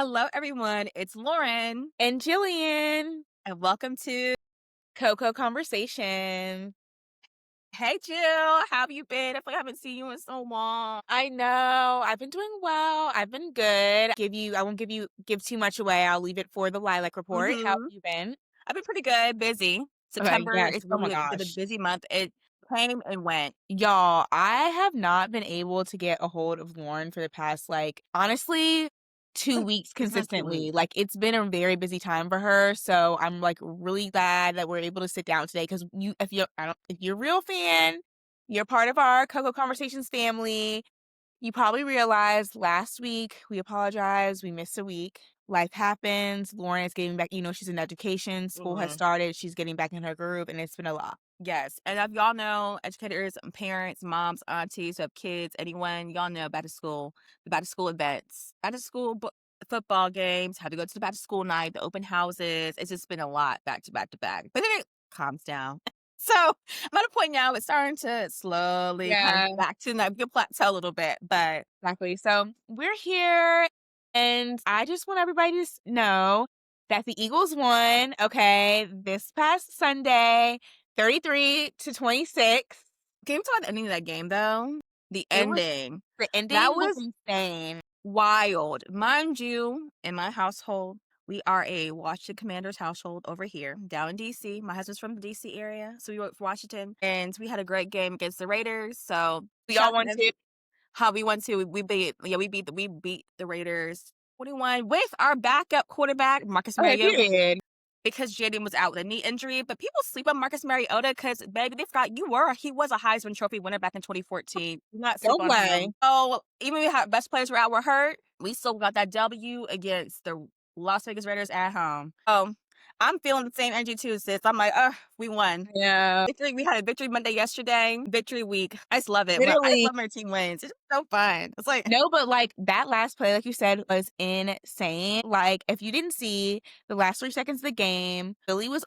Hello, everyone. It's Lauren, And Jillian, and welcome to Coco Conversation. Hey Jill. How have you been? I feel like I haven't seen you in so long. I know I've been doing well. I've been good. I won't give too much away. I'll leave it for the lilac report. How have hmm you been? I've been pretty good, busy. Okay, September yes. is Oh my really been a gosh. busy month. It came and went. Y'all, I have not been able to get a hold of Lauren for the past, honestly, 2 weeks It's been two consistently. weeks. Like, it's been a very busy time for her. So I'm like really glad that we're able to sit down today because if you're a real fan, you're part of our Coco Conversations family. You probably realized last week we apologized. We missed a week. Life happens. Lauren is getting back, she's in education. School has hmm started. She's getting back in her groove, and it's been a lot. Yes. And if y'all know, educators, parents, moms, aunties who have kids, anyone, y'all know the back to school events, back to school football games, have to go to the back to school night, the open houses. It's just been a lot back to back to back. But then it calms down. So I'm at a point now, it's starting to slowly kind of Yeah, get back to like good plateau a little bit. But exactly. So we're here, and I just want everybody to know that the Eagles won, okay, this past Sunday, 33-26. can we talk about the ending of that game though? The It was ending. the That ending was was insane. wild. Mind you, in my household, we are a Washington Commanders household over here, down in DC. My husband's from the DC area, so we work for Washington, and we had a great game against the Raiders. So We all shout out to want them. to. How we went to we beat the Raiders 21 with our backup quarterback Marcus Okay, Mariota period. because Jaden was out with a knee injury. But people sleep on Marcus Mariota because, baby, they forgot he was a Heisman Trophy winner back in 2014. Do not sleep Don't on lie. him. Oh, even if our best players were hurt, we still got that W against the Las Vegas Raiders at home. Oh, I'm feeling the same energy too, sis. I'm like, we won. Yeah. Victory. We had a victory Monday yesterday. Victory week. I just love it. Well, I just Literally. love when our team wins. It's just so fun. It's like, No, but that last play, like you said, was insane. Like, if you didn't see the last 3 seconds of the game, the Eagles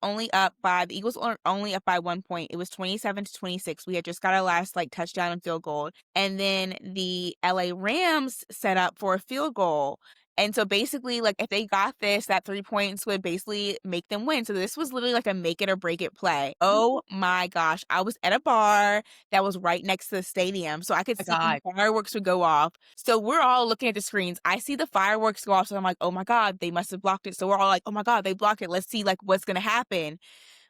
were only up by 1 point. It was 27-26. We had just got our last touchdown and field goal. And then the LA Rams set up for a field goal. And so basically, if they got this, that 3 points would basically make them win. So this was literally like a make it or break it play. Oh my gosh. I was at a bar that was right next to the stadium. So I could my see when God. the fireworks would go off. So we're all looking at the screens. I see the fireworks go off. So I'm like, oh my God, they must have blocked it. So we're all like, oh my God, they blocked it. Let's see what's gonna happen.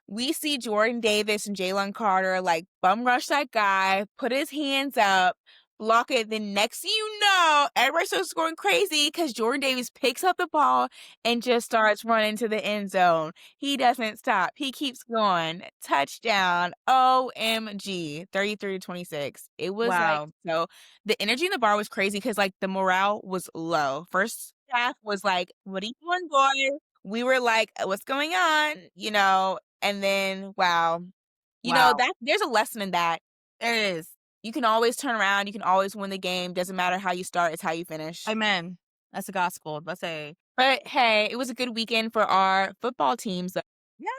We see Jordan Davis and Jalen Carter bum rush that guy, put his hands up, block it. Then next thing you know, everybody starts going crazy because Jordan Davis picks up the ball and just starts running to the end zone. He doesn't stop. He keeps going. Touchdown. OMG. 33-26. It was Wow. so the energy in the bar was crazy because the morale was low. First half was like, what are you doing, boys? We were like, what's going on? And then, wow, Wow. that there's a lesson in that. It is. You can always turn around. You can always win the game. Doesn't matter how you start, it's how you finish. Amen. That's the gospel. Let's say, But hey, it was a good weekend for our football teams. yes.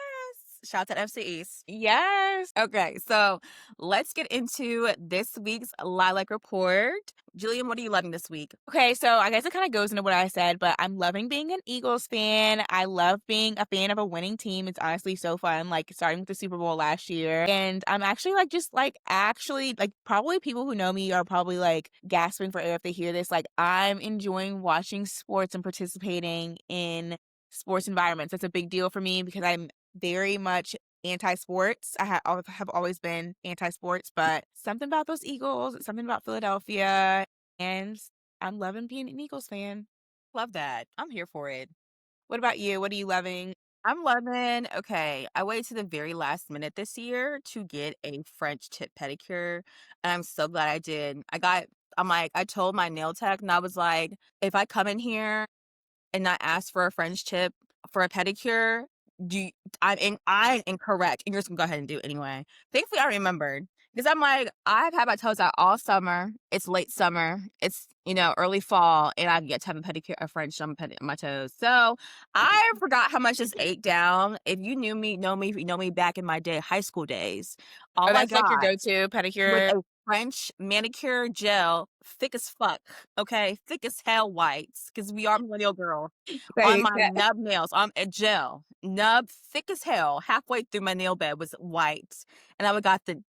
Shout out to FC East. Yes. Okay, so let's get into this week's Lilac Report. Jillian, what are you loving this week? Okay, so I guess it kind of goes into what I said, but I'm loving being an Eagles fan. I love being a fan of a winning team. It's honestly so fun, starting with the Super Bowl last year. And I'm actually probably people who know me are probably gasping for air if they hear this. I'm enjoying watching sports and participating in sports environments. That's a big deal for me because I'm very much anti-sports. I have always been anti-sports, but something about those Eagles, something about Philadelphia, and I'm loving being an Eagles fan. Love that. I'm here for it. What about you? What are you loving? I'm loving, okay, I waited to the very last minute this year to get a French tip pedicure, and I'm so glad I did. I told my nail tech, and I was like, if I come in here and not ask for a French tip for a pedicure, do you, I'm incorrect, and you're just gonna go ahead and do it anyway. Thankfully, I remembered because I'm like, I've had my toes out all summer. It's late summer. It's early fall, and I get to have a pedicure, a French on my toes. So I forgot how much this ate down. If you knew me, know me, if you know me back in my high school days, Oh, all I that's your got go-to was pedicure. French manicure gel, thick as fuck, okay? Thick as hell whites, because we are millennial girls, on Like, my nub nails, a gel, nub, thick as hell, halfway through my nail bed was white, and I would got the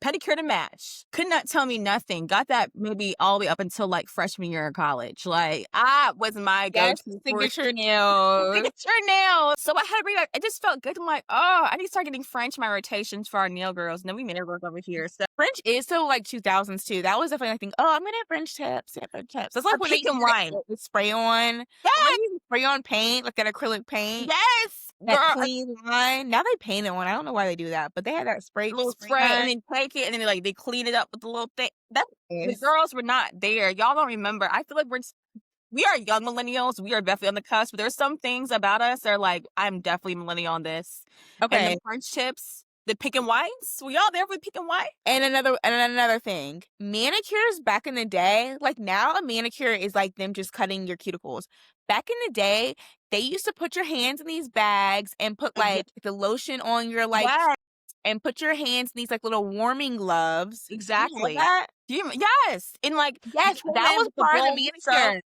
pedicure to match. Could not tell me nothing. Got that maybe all the way up until, like, freshman year of college. Like, I was my yes, go-to for signature nails. signature nails. So I had to bring back it just felt good. I'm like, "Oh, I need to start getting French in my rotations for our nail girls." And then we made it work over here, so French is so, like, 2000s too. That was definitely like thing, "Oh, I'm gonna have French tips, yeah, French tips." That's or like when they pink used and to do white. the spray on. Remember Yes! using spray on paint, like that acrylic paint, Yes! that Girl, clean line? Now they paint it on. I don't know why they do that, but they had that a spray little spray spray gun. and then take it and then, like, they clean it up with the little thing. That the Yes. girls were not there. Y'all don't remember. I feel like we are young millennials. We are definitely on the cusp, but there's some things about us that are like, I'm definitely millennial on this. And the Okay. French tips, the pink and whites, we all there with pink and white? And another thing, manicures back in the day, like now a manicure is like them just cutting your cuticles. Back in the day, they used to put your hands in these bags and put Exa like the lotion on your like yes, and put your hands in these like little warming gloves. Do you have exactly. that? Yes, and, like, you Yes, came that in was with the part of the bowl of soap, manicure.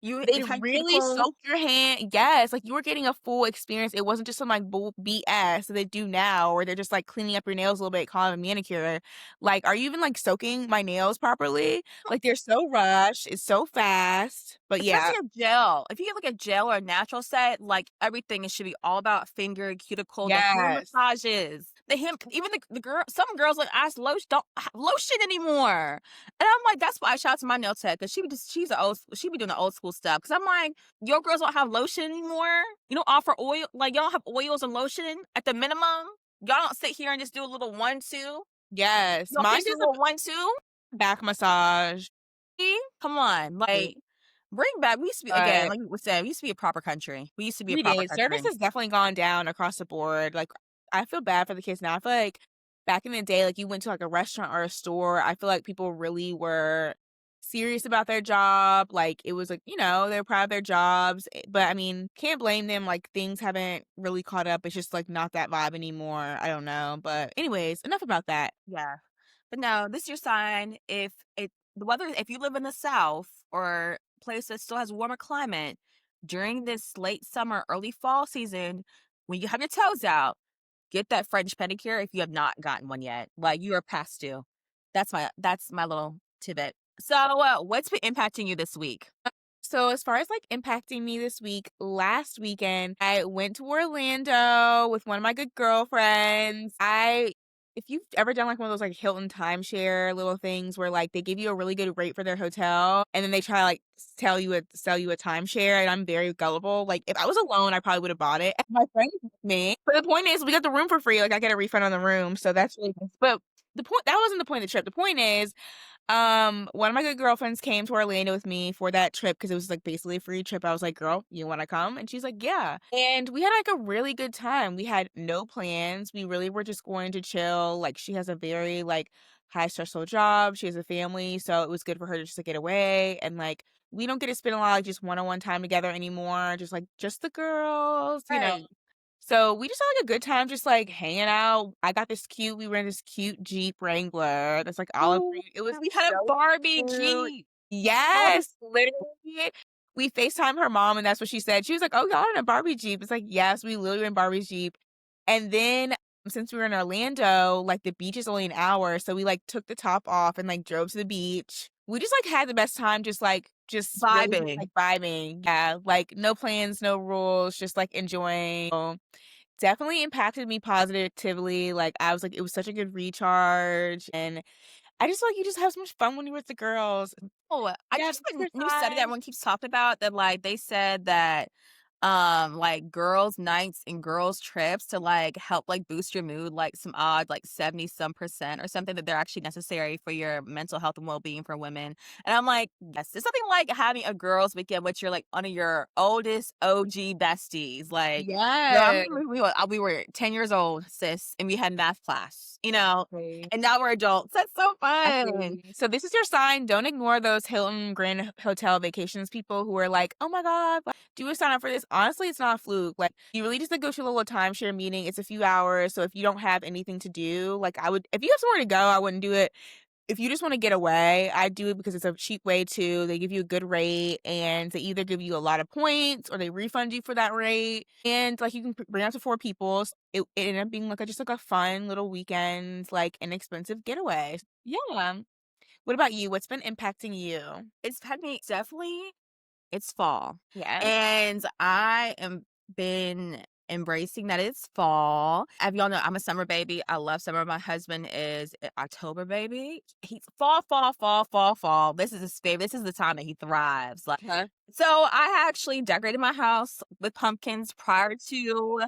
you They it had really cuticles. soak your hand. Yes, like you were getting a full experience. It wasn't just some like bull BS that they do now, or they're just like cleaning up your nails a little bit, calling it a manicure. Like, are you even like soaking my nails properly? Like they're so rushed, it's so fast. But yeah, Especially a gel. If you get, like, a gel or a natural set, like, everything, it should be all about finger, cuticle, the hand yes, massages, the hand even the girl some girls, like, ask lotion don't have lotion anymore, and I'm like, that's why I shout out to my nail tech, 'cause she be doing the old school stuff. Because 'cause I'm like, "Your girls don't have lotion anymore? You don't offer oil like, y'all don't have oils and lotion at the minimum? Y'all don't sit here and just do a little 1-2? yes. Y'all Mine can't do does a a little 1-2? back massage, Come on, like, bring back we used to be again, but like we said, we used to be a proper country. We used to be a we proper did. Service country. has definitely gone down across the board. Like, I feel bad for the kids now. I feel like back in the day, like you went to like a restaurant or a store, I feel like people really were serious about their job. Like it was like, they're proud of their jobs. But I mean, can't blame them. Like things haven't really caught up. It's just like not that vibe anymore. I don't know. But anyways, enough about that. Yeah. But no, this is your sign. If you live in the South or place that still has warmer climate during this late summer, early fall season, when you have your toes out, get that French pedicure if you have not gotten one yet. Like you are past due. That's my little tidbit. So, what's been impacting you this week? So as far as like impacting me this week, last weekend I went to Orlando with one of my good girlfriends. If you've ever done like one of those like Hilton timeshare little things where like they give you a really good rate for their hotel and then they try to like sell you a timeshare, and I'm very gullible. Like if I was alone, I probably would have bought it. And my friend with me. But the point is we got the room for free. Like I get a refund on the room. So that's really nice. But the point that wasn't the point of the trip. The point is one of my good girlfriends came to Orlando with me for that trip because it was like basically a free trip. I was like, "Girl, you want to come?" And she's like, "Yeah." And we had like a really good time. We had no plans. We really were just going to chill. Like she has a very like high stressful job. She has a family, so it was good for her to just to get away and like we don't get to spend a lot of like just one-on-one time together anymore. Just the girls. Right. So we just had like a good time just like hanging out. We were in this cute Jeep Wrangler that's like olive Ooh, green. It was we had a so Barbie cute. Jeep. Barbie Yes, literally. We FaceTime her mom and that's what she said. She was like, "Oh, y'all in a Barbie Jeep." It's like, yes, we literally were in Barbie's Jeep. And then since we were in Orlando, like the beach is only an hour. So we like took the top off and like drove to the beach. We just like had the best time, just really just vibing. like vibing. Yeah. Like no plans, no rules, just like enjoying. Definitely impacted me positively. Like, I was like, it was such a good recharge, and I just feel like you just have so much fun when you're with the girls. Oh, I Yeah, just that's a your new study that sign. everyone keeps talking about that like they said that like girls nights and girls trips to like help like boost your mood like some odd like 70 some percent or something that they're actually necessary for your mental health and well-being for women. And I'm like, yes, it's something like having a girls weekend with your like one of your oldest OG besties. Like, girl, I Yes. remember we were 10 years old, sis, and we had math class, Exactly. and now we're adults. That's so fun. Exactly. So this is your sign. Don't ignore those Hilton Grand Hotel vacations people who are like, "Oh my God, like, do a sign up for this." Honestly, it's not a fluke. Like you really just like go to a little timeshare meeting. It's a few hours. So if you don't have anything to do, like I would if you have somewhere to go, I wouldn't do it. if you just wanna get away, I do it because it's a cheap way to they give you a good rate, and they either give you a lot of points or they refund you for that rate, and, like, you can bring up to 4 people. It ended up being, like, just, like, a fun little weekend, like, inexpensive getaway. Yeah. What about you? What's been impacting you? It's had me definitely it's fall, Yes. and I am been embracing that it's fall. As y'all know, I'm a summer baby. I love summer. My husband is a October baby. He's fall, fall, fall, fall, fall. This is his favorite. This is the time that he thrives. Like, Uh-huh. so I actually decorated my house with pumpkins prior to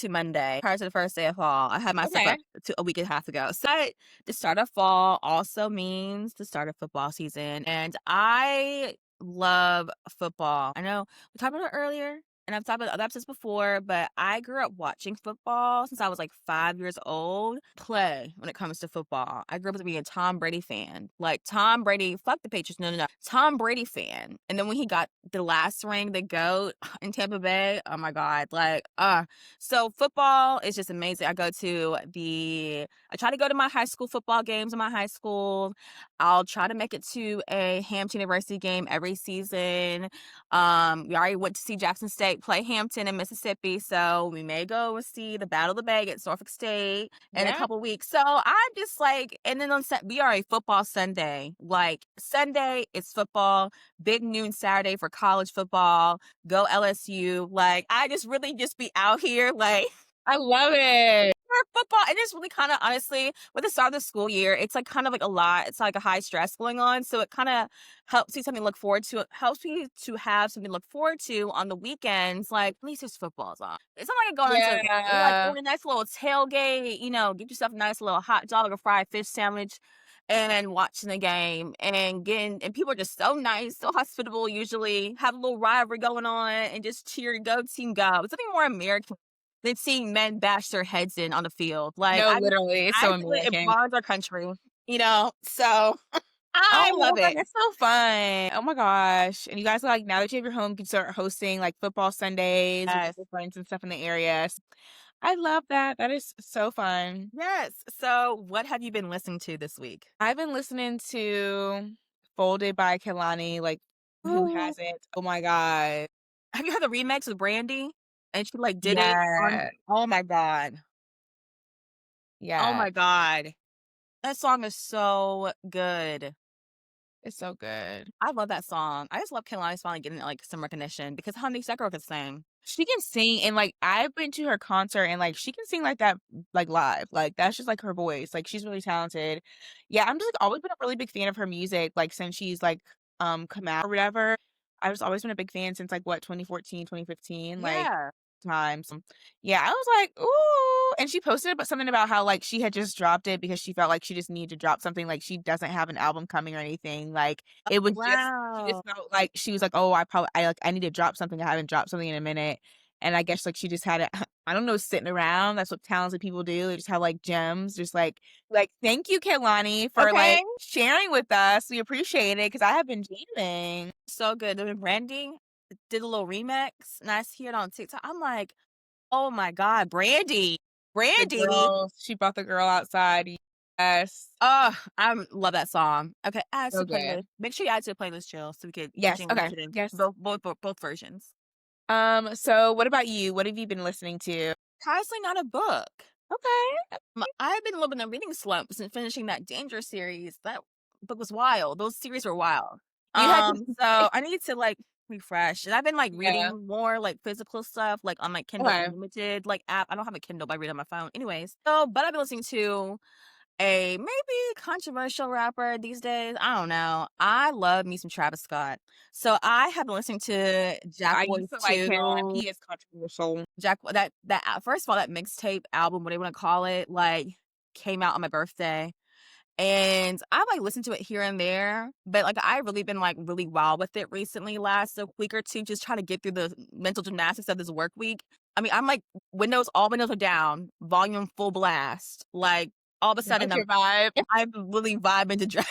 Monday, prior to the first day of fall. I had my stuff Okay. up to a week and a half ago. So the start of fall also means the start of football season, and I love football. I know we talked about it earlier, and I've talked about other episodes before, but I grew up watching football since I was like 5 years old. Play when it comes to football. I grew up being a Tom Brady fan. Like Tom Brady, fuck the Patriots. No, no, no. Tom Brady fan. And then when he got the last ring, the GOAT in Tampa Bay, oh my God. So football is just amazing. I try to go to my high school football games in my high school. I'll try to make it to a Hampton University game every season. We already went to see Jackson State play Hampton in Mississippi, so we may go and see the Battle of the Bay against Norfolk State in a Yeah. couple weeks. So I'm just like, and then we are a football Sunday. Like Sunday, it's football. Big noon Saturday for college football. Go LSU. Like I just really just be out here like I love it. for football, and it's really kind of honestly with the start of the school year, it's like kind of like a lot. It's like a high stress going on, so it kind of helps you something to look forward to. It helps you to have something to look forward to on the weekends. Like at least there's footballs on. It's not like going into like Yeah. going a nice little tailgate. Get yourself a nice little hot dog or fried fish sandwich. And watching the game and people are just so nice, so hospitable. Usually have a little rivalry going on and just cheer, go team, go. It's something more American than seeing men bash their heads in on the field. Like, No, literally, it's I so feel like it American. bonds our country, So I Oh, love okay, it. that's so fun. Oh my gosh. And you guys, like, now that you have your home, you can start hosting, like, football Sundays with Yes. your friends and stuff in the area. I love that. That is so fun. Yes. So what have you been listening to this week? I've been listening to Folded by Kehlani, like, who Oh. hasn't? Oh my god. Have you heard the remix with Brandy? And she, like, did it on Yeah. oh my god. Oh Yeah. my god. That song is so good. It's so good. I love that song. I just love Kehlani's finally getting, like, some recognition because how that girl could sing. She can sing, and, like, I've been to her concert, and, like, she can sing like that, like, live. Like, that's just, like, her voice. Like, she's really talented. Yeah, I'm just, like, always been a really big fan of her music, like, since she's, like, come out or whatever. I've just always been a big fan since, like, what, 2014, 2015, like, Yeah. times. Yeah, I was like, "Ooh," and she posted about something about how, like, she had just dropped it because she felt like she just needed to drop something, like, she doesn't have an album coming or anything, like, it was just she just Wow. felt like she was like, "Oh, I need to drop something, I haven't dropped something in a minute," and I guess, like, she just had it I don't know, sitting around, that's what talented people do, they just have, like, gems, just thank you, Kehlani, for, Okay. like, sharing with us, we appreciate it because I have been jamming. So good. Then Brandy did a little remix, and I see it on TikTok. I'm like, "Oh my god, Brandy. Brandy." She brought the girl outside, yes, Oh, I love that song. Okay, add so to the playlist. good. Make sure you add to the playlist, Jill, so we could Yes, jam okay, to them. yes. Both versions. So what about you? What have you been listening to? Honestly, not a book. Okay. I've been a little bit in a reading slump since finishing that Danger series. That book was wild. Those series were wild. You had to So I need to like refresh. And I've been like yeah, reading more like physical stuff, like on my Kindle okay. Unlimited like app. I don't have a Kindle, but I read on my phone. Anyways. But I've been listening to a maybe controversial rapper these days. I don't know. I love me some Travis Scott. So I have been listening to Jack I Boys used to like him. 2. He is controversial. Jack first of all, that mixtape album, whatever you want to call it, like came out on my birthday. And I like listened to it here and there, but like I really been like really wild with it recently, last a week or two, just trying to get through the mental gymnastics of this work week. I mean, I'm like all windows are down, volume full blast. Like all of a sudden That's your vibe. I'm really vibing to Travis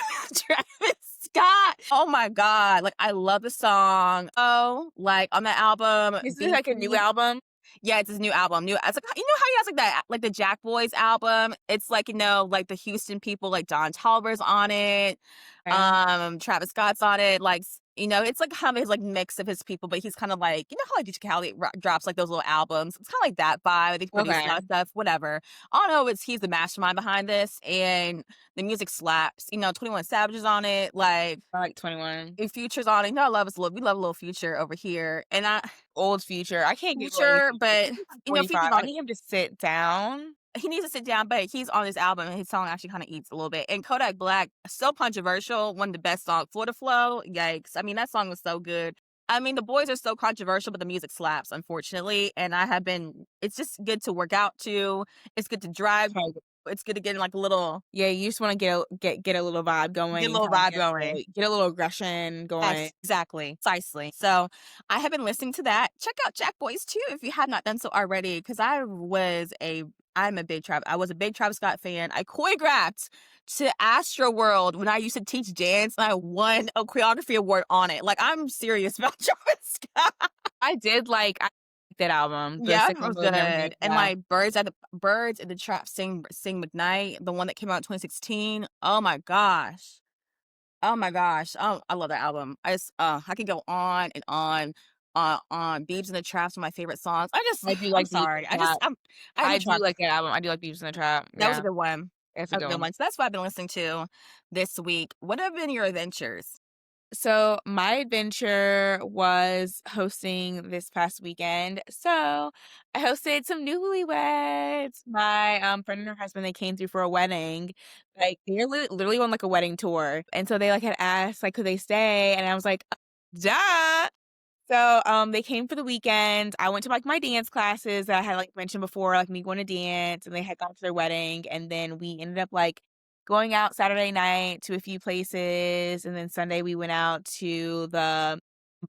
Scott. Oh my god. Like I love the song. Oh, like on that album, Is this like a new Beefy. album? Yeah, it's his new album. New it's like you know how he has like that like the Jack Boys album? It's like, like the Houston people, like Don Toliver's on it, Okay. Travis Scott's on it, like it's like kind of his like mix of his people, but he's kind of like how like DJ Khaled drops like those little albums. It's kind of like that vibe. They produce a lot of Okay. stuff, whatever. All I know is he's the mastermind behind this, and the music slaps. 21 Savages on it, like I like 21. Future's on it. You know, I love us. We love a little Future over here, and I Old Future. I can't get away Future, Future. but He's like Future's 45. I on need him to sit down. he needs to sit down, but he's on this album and his song actually kind of eats a little bit. And Kodak Black, so controversial, one of the best songs. Florida Flow, yikes. I mean, that song was so good. I mean, the boys are so controversial, but the music slaps, unfortunately. And it's just good to work out to. It's good to drive. It's good to get in like a little, Yeah, you just wanna get a little vibe get a going and little kinda vibe going. get a little aggression going. Yes, exactly, precisely. So I have been listening to that. Check out Jack Boys too if you have not done so already, because I was a big Travis Scott fan. I choreographed to Astro World when I used to teach dance, and I won a choreography award on it. Like I'm serious about Travis Scott. I like that album, the Yeah, it second was one and everything. good. And Yeah. like Birds in the Trap sing McKnight, the one that came out in 2016. Oh my gosh. Oh my gosh. Oh, I love that album. I could go on and on. Beebs in the Trap's one of my favorite songs. I do I'm like Beat sorry. the Trap. I have a I do track. like that album. I do like Beavis in the Trap. That was a Yeah, good one. that's a A good good one. one. So that's what I've been listening to this week. What have been your adventures? So my adventure was hosting this past weekend. So I hosted some newlyweds. My friend and her husband, they came through for a wedding. Like they're literally on like a wedding tour. And so they like had asked like could they stay? And I was like, duh. So, they came for the weekend. I went to, like, my dance classes that I had, like, mentioned before, like, me going to dance, and they had gone to their wedding, and then we ended up, like, going out Saturday night to a few places, and then Sunday we went out to the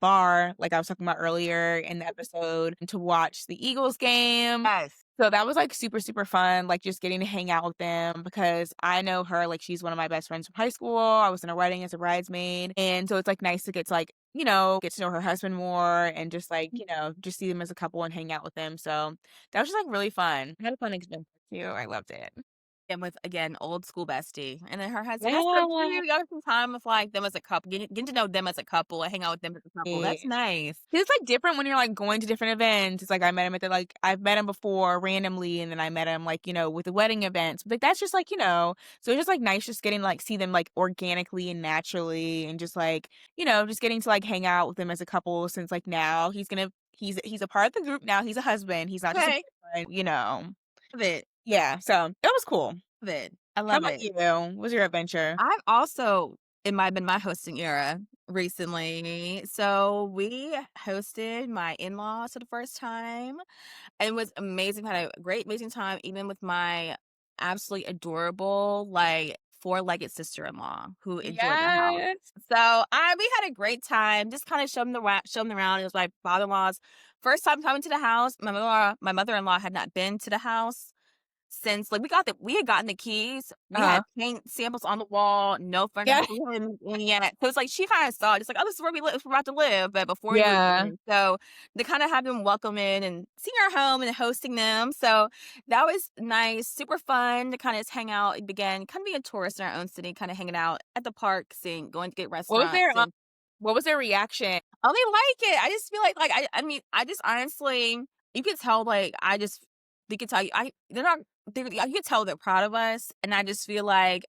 bar, like I was talking about earlier in the episode, to watch the Eagles game. Yes. So that was, like, super, super fun, like, just getting to hang out with them because I know her, like, she's one of my best friends from high school. I was in her wedding as a bridesmaid, and so it's, like, nice to get to, like, get to know her husband more and just, like, just see them as a couple and hang out with them, so that was just, like, really fun. I had a fun experience too. I loved it. And with again, old school bestie. And then her husband. That's so Yeah. cute. You got some time with like them as a couple, getting to know them as a couple and hang out with them as a couple. Yeah. That's nice. It's, like, different when you're, like, going to different events. It's like I met him at the like, I've met him before randomly, and then I met him, like, with the wedding events. But, like, that's just, like, so it's just, like, nice just getting to, like, see them, like, organically and naturally and just, like, just getting to, like, hang out with them as a couple since, like, now he's a part of the group now. He's a husband. He's not just a Okay. boyfriend. Love it. Yeah, so that was cool. Love it. I How love about it. you? What was your adventure? I've also been my hosting era recently. So we hosted my in-laws for the first time. And it was amazing. Had a great, amazing time, even with my absolutely adorable, like four-legged sister-in-law who enjoyed the house. Yes. So we had a great time. Just kind of show them around. It was my father-in-law's first time coming to the house. My mother-in-law had not been to the house since like we had gotten the keys, we Uh-huh. had paint samples on the wall, no Yeah. furniture we hadn't in yet. So it's like she kind of saw it. It's like, oh, this is where we're about to live, but before we moved Yeah. in. So they kind of have them welcome in and seeing our home and hosting them. So that was nice, super fun to kind of just hang out again, kind of be a tourist in our own city, kind of hanging out at the parks and going to get What was restaurants their, and what was their reaction? oh, they like it. I just feel like I mean, I just honestly, you could tell like they could tell you they're not you could tell they're proud of us, and I just feel like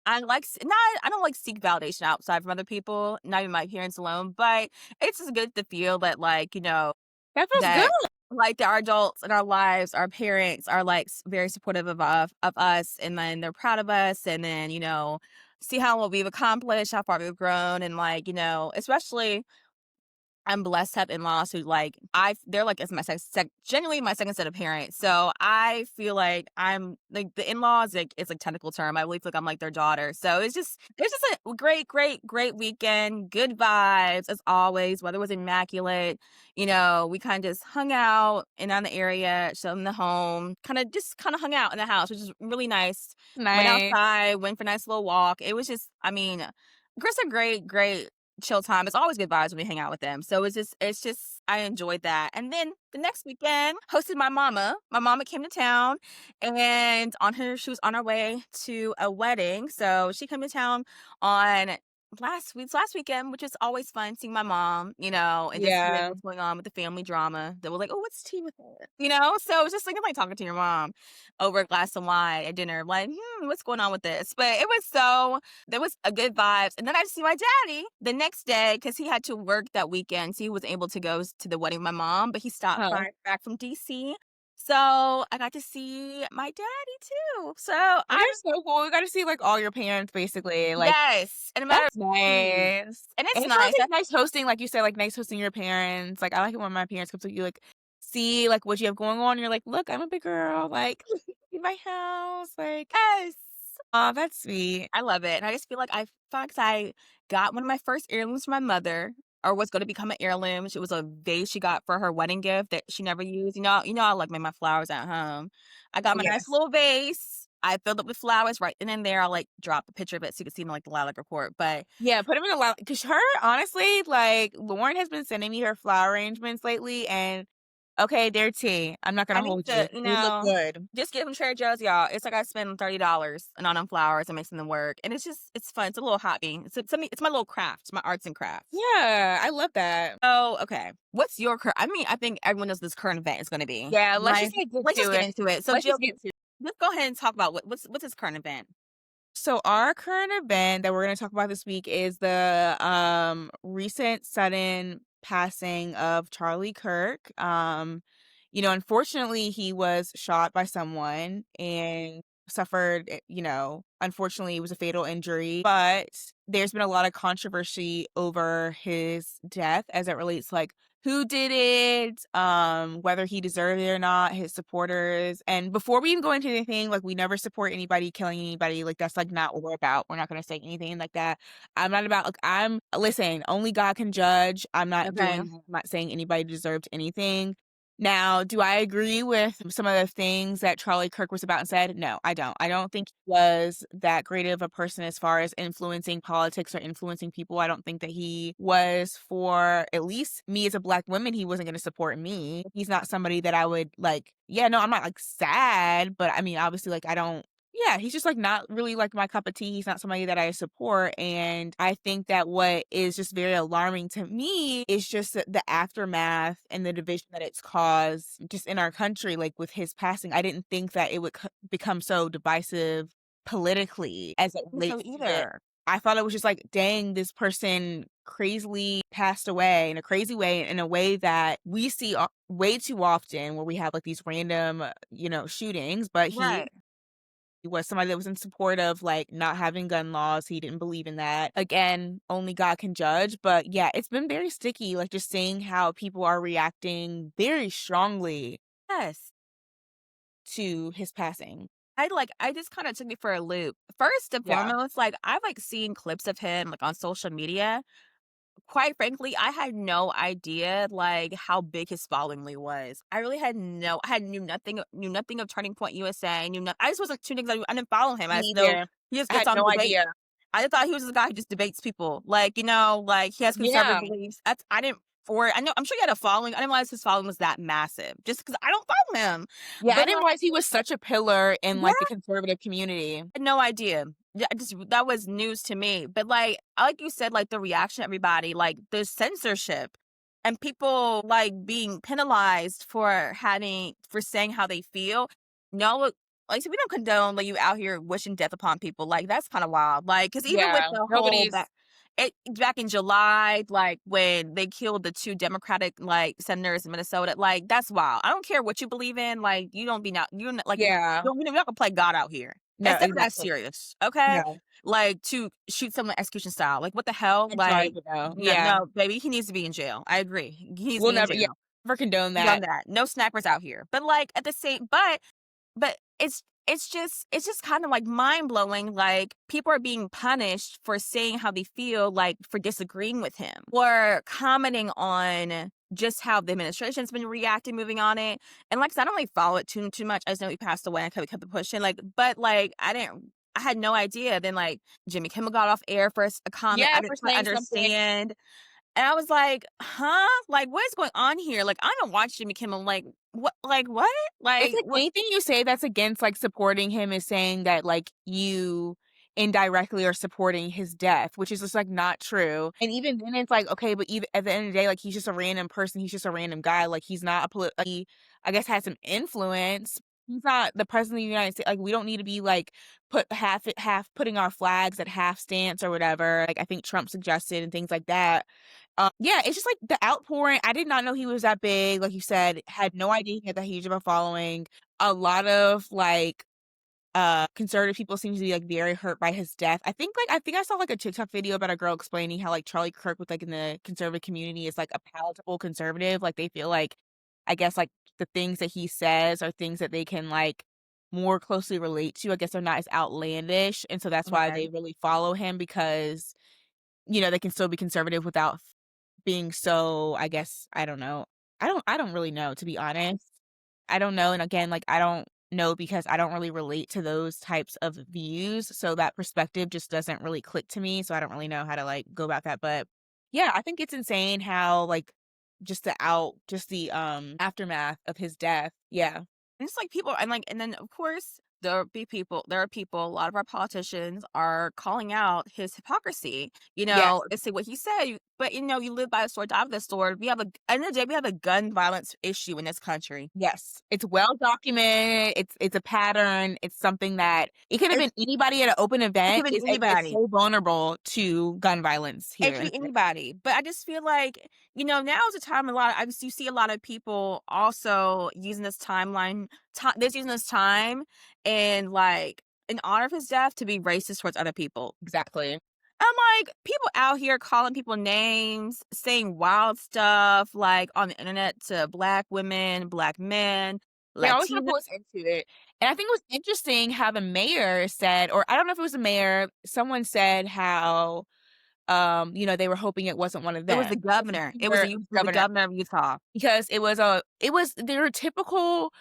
not I don't like seek validation outside from other people, not even my parents alone, but it's just good to feel that like That feels good. that like our adults in our lives, our parents are like very supportive of us, and then they're proud of us, and then see how what we've accomplished, how far we've grown, and like especially I'm blessed to have in-laws who they're like as my genuinely my second set of parents. So I feel like I'm like the in-laws like it's like technical term. I really feel like I'm like their daughter. So it's just a great, great, great weekend. Good vibes as always. Weather was immaculate. We kind of just hung out and on the area, showed them the home, kind of hung out in the house, which is really nice. Went Nice. outside, went for a nice little walk. It was just, I mean, Chris a great, great chill time. It's always good vibes when we hang out with them. So it's just I enjoyed that. And then the next weekend, hosted my mama. My mama came to town and she was on her way to a wedding. So she came to town on last weekend, which is always fun seeing my mom, and just hearing Yeah. what's going on with the family drama. That was like, oh, what's tea with her? So it's just like talking to your mom over a glass of wine at dinner. Like, what's going on with this? But there was a good vibes. And then I see my daddy the next day because he had to work that weekend. So he was able to go to the wedding of my mom, but he stopped Huh. by back from DC. So I got to see my daddy too. So That I'm is so cool. You got to see, like, all your parents basically, like, yes. And a matter of that's nice. and And it's it sounds, nice. like, nice hosting, like you said, like, nice hosting your parents. Like, I like it when my parents come to you, like, see, like, what you have going on, you're like, "Look, I'm a big girl, like, in my house," like, Yes. oh, that's sweet. I love it, and I just feel like I got one of my first heirlooms from my mother, or was gonna become an heirloom. It was a vase she got for her wedding gift that she never used. I like make my flowers at home. I got Oh, my nice yes. little vase. I filled it with flowers right then and there. I'll, like, drop a picture of it so you can see in, like, the lilac report, but Yeah, put them in a lot, cause her honestly, like, Lauren has been sending me her flower arrangements lately, and okay, they're tea. I'm not I gonna need hold you. to, They look good. just give them Trader Joe's, y'all. It's like I spend $30 on them flowers and making them work, and it's fun. It's a little hobby. It's my little craft, my arts and crafts. Yeah, I love that. Oh, okay. What's your I think everyone knows this current event is gonna be. Yeah, let's My just, like, get let's just to get it. into it. So, Let's Jill, just get to let's go ahead and talk about what's this current event? So our current event that we're going to talk about this week is the recent sudden passing of Charlie Kirk. Unfortunately he was shot by someone and suffered, unfortunately it was a fatal injury, but there's been a lot of controversy over his death as it relates to, like, who did it, whether he deserved it or not, his supporters. And before we even go into anything, like, we never support anybody killing anybody. Like, that's, like, not what we're about. We're not gonna say anything like that. I'm not about, like, listen, only God can judge. I'm not Okay. doing, I'm not saying anybody deserved anything. Now, do I agree with some of the things that Charlie Kirk was about and said? No, I don't. I don't think he was that great of a person as far as influencing politics or influencing people. I don't think that he was, for at least me as a Black woman, he wasn't going to support me. He's not somebody that I would like, yeah, no, I'm not like sad, but I mean, obviously, like, I don't, yeah, he's just, like, not really, like, my cup of tea. He's not somebody that I support, and I think that what is just very alarming to me is just the aftermath and the division that it's caused just in our country, like, with his passing. I didn't think that it would become so divisive politically as it So relates to it. either. I thought it was just like, dang, this person crazily passed away in a crazy way, in a way that we see way too often, where we have, like, these random, shootings, but he Right. was somebody that was in support of, like, not having gun laws. He didn't believe in that. Again, only God can judge, but yeah, it's been very sticky, like, just seeing how people are reacting very strongly Yes. to his passing. I just kinda took me for a loop. First and Yeah. foremost, like, I've, like, seen clips of him, like, on social media. Quite frankly, I had no idea, like, how big his following really was. I really had no I had knew nothing of Turning Point USA, I just wasn't tuning I didn't follow him. I Me just know neither. he just I gets had on no debate. idea. I just thought he was the guy who just debates people. Like, like, he has conservative Yeah. beliefs. That's I didn't for it. I'm sure he had a following. I didn't realize his following was that massive just because I don't follow him. Yeah, I But, didn't like realize he was such a pillar in, yeah, like, the conservative community. had no idea. Yeah, I just that was news to me. But like you said, like the reaction, everybody, like the censorship and people like being penalized for saying how they feel. No, like so we don't condone like you out here wishing death upon people. Like that's kind of wild. Like because even with Yeah, the whole nobody's back in July, like when they killed the two Democratic like senators in Minnesota, like that's wild. I don't care what you believe in. Like you don't be not you're not like yeah. you're not gonna play God out here. No, It's that exactly. serious, okay? No. Like, to shoot someone execution style, like, what the hell? I'm sorry, Like, but no. no, Yeah. no, baby, he needs to be in jail. I agree. He needs to We'll be in never, yeah, jail. never condone Done that. that. No snipers out here. But, like, at the same but it's just kind of, like, mind-blowing, like, people are being punished for saying how they feel, like, for disagreeing with him or commenting on just how the administration's been reacting, moving on it. And, like I said, I don't really follow it too much. I just know he passed away and I kept it pushing, like but, like, I didn't I had no idea. Then, like, Jimmy Kimmel got off air for a comment Yeah, I for didn't quite saying something. understand, and I was like, "Huh? Like, what is going on here?" Like, I don't watch Jimmy Kimmel, like, what? It's Like, like what anything you say that's against, like, supporting him is saying that, like, you indirectly are supporting his death, which is just, like, not true. And even then, it's like, okay, but even at the end of the day, like, he's just a random person, he's just a random guy, like, he's not a like, he, I guess, has some influence. He's not the president of the United States, like, we don't need to be, like, half putting our flags at half stance or whatever, like, I think Trump suggested and things like that. Yeah, it's just, like, the outpouring. I did not know he was that big, like you said, had no idea he had that huge of a following. A lot of, like, conservative people seem to be, like, very hurt by his death. I think I saw, like, a TikTok video about a girl explaining how, like, Charlie Kirk with, like, in the conservative community is, like, a palatable conservative, like, they feel like, I guess, like, the things that he says are things that they can, like, more closely relate to. I guess they're not as outlandish, and so that's why Okay. they really follow him because, they can still be conservative without being so, I guess, I don't know. I don't really know, to be honest. I don't know, and again, like, I don't know because I don't really relate to those types of views, so that perspective just doesn't really click to me, so I don't really know how to, like, go about that, but, yeah, I think it's insane how, like, just the, aftermath of his death. Yeah. And it's like people and then, of course, there are people, a lot of our politicians are calling out his hypocrisy, Yes. and say what he said, but, you live by the sword, die with the sword. We have a End of the day, we have a gun violence issue in this country. Yes. It's well documented, it's a pattern, it's something that it could have It's been anybody at an open It event, could be it's anybody. so vulnerable to gun violence It here could in be anybody, but I just feel like, now is the time you see a lot of people also using this timeline ti this using this time and, like, in honor of his death to be racist towards other people. Exactly. I'm like, people out here calling people names, saying wild stuff, like, on the internet to Black women, Black men, They always wanna Latino. pull us into it, and I think it was interesting how the mayor said, or I don't know if it was the mayor, someone said how, they were hoping it wasn't one of It was them. the Because the governor. mayor It was was the governor. governor of Utah. Because it was their typical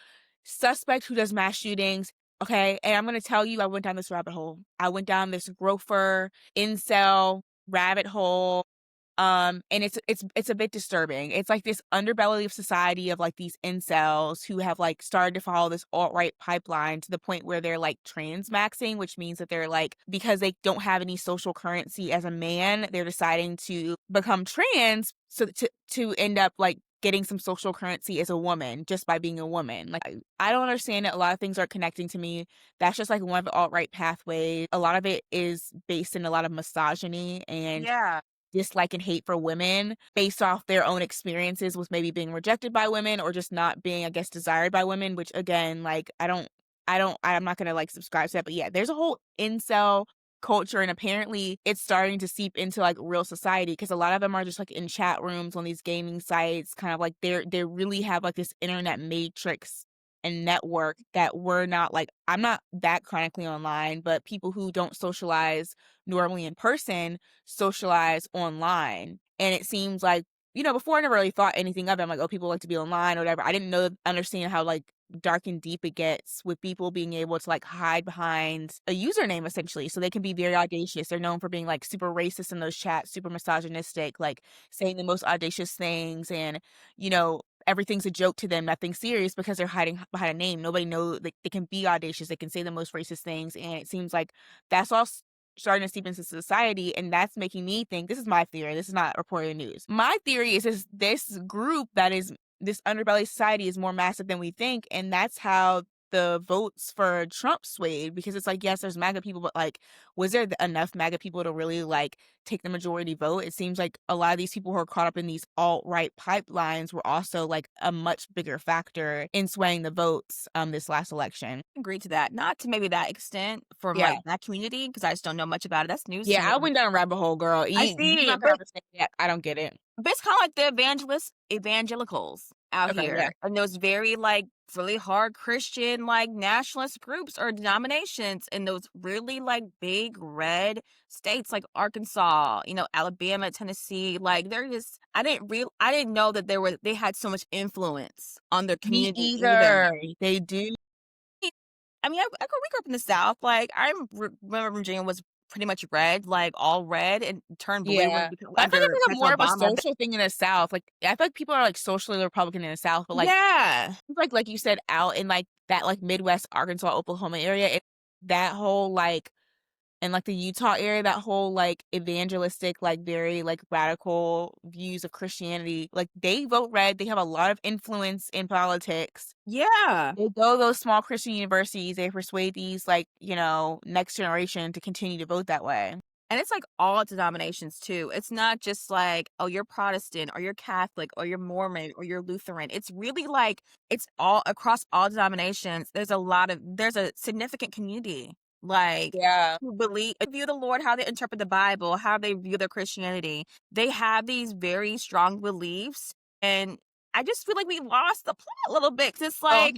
suspect who does mass shootings, okay? And I'm gonna tell you, I went down this rabbit hole. I went down this gropher, incel rabbit hole, and it's a bit disturbing. It's like this underbelly of society of, like, these incels who have, like, started to follow this alt-right pipeline to the point where they're, like, trans maxing, which means that they're, like, because they don't have any social currency as a man, they're deciding to become trans so to end up, like, getting some social currency as a woman just by being a woman. Like, I don't understand it. A lot of things are connecting to me. That's just, like, one of the alt-right pathways. A lot of it is based in a lot of misogyny and Yeah. dislike and hate for women based off their own experiences with maybe being rejected by women or just not being, I guess, desired by women, which again, like, I'm not gonna, like, subscribe to that, but yeah, there's a whole incel culture, and apparently it's starting to seep into, like, real society because a lot of them are just, like, in chat rooms on these gaming sites, kind of like they really have, like, this internet matrix and network that we're not, like, I'm not that chronically online, but people who don't socialize normally in person socialize online. And it seems like, before I never really thought anything of it. I'm like, oh, people like to be online or whatever. I didn't understand how, like, dark and deep it gets with people being able to, like, hide behind a username essentially. So they can be very audacious. They're known for being, like, super racist in those chats, super misogynistic, like saying the most audacious things and, everything's a joke to them, nothing serious because they're hiding behind a name. Nobody knows, like, they can be audacious, they can say the most racist things, and it seems like that's all starting to seep into society, and that's making me think this is my theory, this is not reported news. My theory is this group that is this underbelly society is more massive than we think, and that's how the votes for Trump swayed because it's like, yes, there's MAGA people, but, like, was there enough MAGA people to really, like, take the majority vote? It seems like a lot of these people who are caught up in these alt-right pipelines were also, like, a much bigger factor in swaying the votes, this last election. Agree to that. Not to maybe that extent from, Yeah. like, that community because I just don't know much about it. That's news to Yeah, me. I went down a rabbit hole, girl. I You're see, not gonna understand that. I don't get it. but it's kinda like the evangelicals out Okay, yeah. here, and those very, like, really hard Christian, like, nationalist groups or denominations in those really, like, big red states like Arkansas, Alabama, Tennessee, like, they're just I didn't know that they had so much influence on their Me community either. either. They do. I mean, we grew up in the South. Like, remember Virginia was pretty much red, like all red, and turned blue when Yeah. it became But I feel like under it's like a more President of a Obama. social thing in the South. Like, I feel like people are, like, socially Republican in the South, but, Yeah. like you said, out in, like, that, like, Midwest, Arkansas, Oklahoma area, that whole, like and, like, the Utah area, that whole, like, evangelistic, like, very, like, radical views of Christianity, like, they vote red, they have a lot of influence in politics. Yeah. They go to those small Christian universities, they persuade these, like, next generation to continue to vote that way. And it's like all denominations too. It's not just like, oh, you're Protestant or you're Catholic or you're Mormon or you're Lutheran. It's really like it's all across all denominations. There's a significant community like Yeah. who believe view the Lord, how they interpret the Bible, how they view their Christianity. They have these very strong beliefs. And I just feel like we lost the plot a little bit. 'Cause it's Oh, like,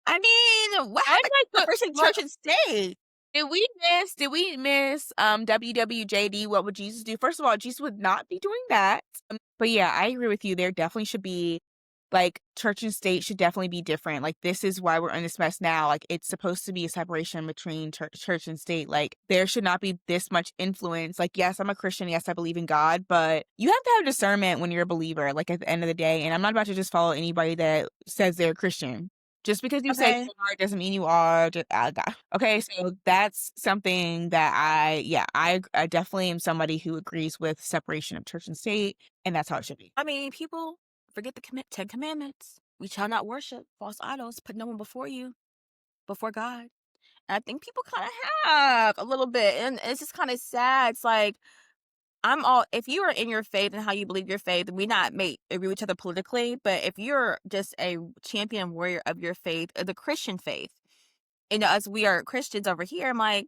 I mean, what I'm happened like to the separation of what church and state? did we miss, WWJD, What Would Jesus Do? First of all, Jesus would not be doing that. But yeah, I agree with you. There definitely should be like, church and state should definitely be different. Like, this is why we're in this mess now. Like, it's supposed to be a separation between church and state. Like, there should not be this much influence. Like, yes, I'm a Christian. Yes, I believe in God, but you have to have discernment when you're a believer, like, at the end of the day. And I'm not about to just follow anybody that says they're a Christian. Just because you say Okay. you are doesn't mean you are. Okay, so that's something that I definitely am somebody who agrees with separation of church and state, and that's how it should be. I mean, people forget the 10 commandments. We shall not worship false idols, put no one before you, before God. And I think people kind of have a little bit. And it's just kind of sad. It's like, if you are in your faith and how you believe your faith, we not may agree with each other politically, but if you're just a champion warrior of your faith, the Christian faith, and us, we are Christians over here, I'm like,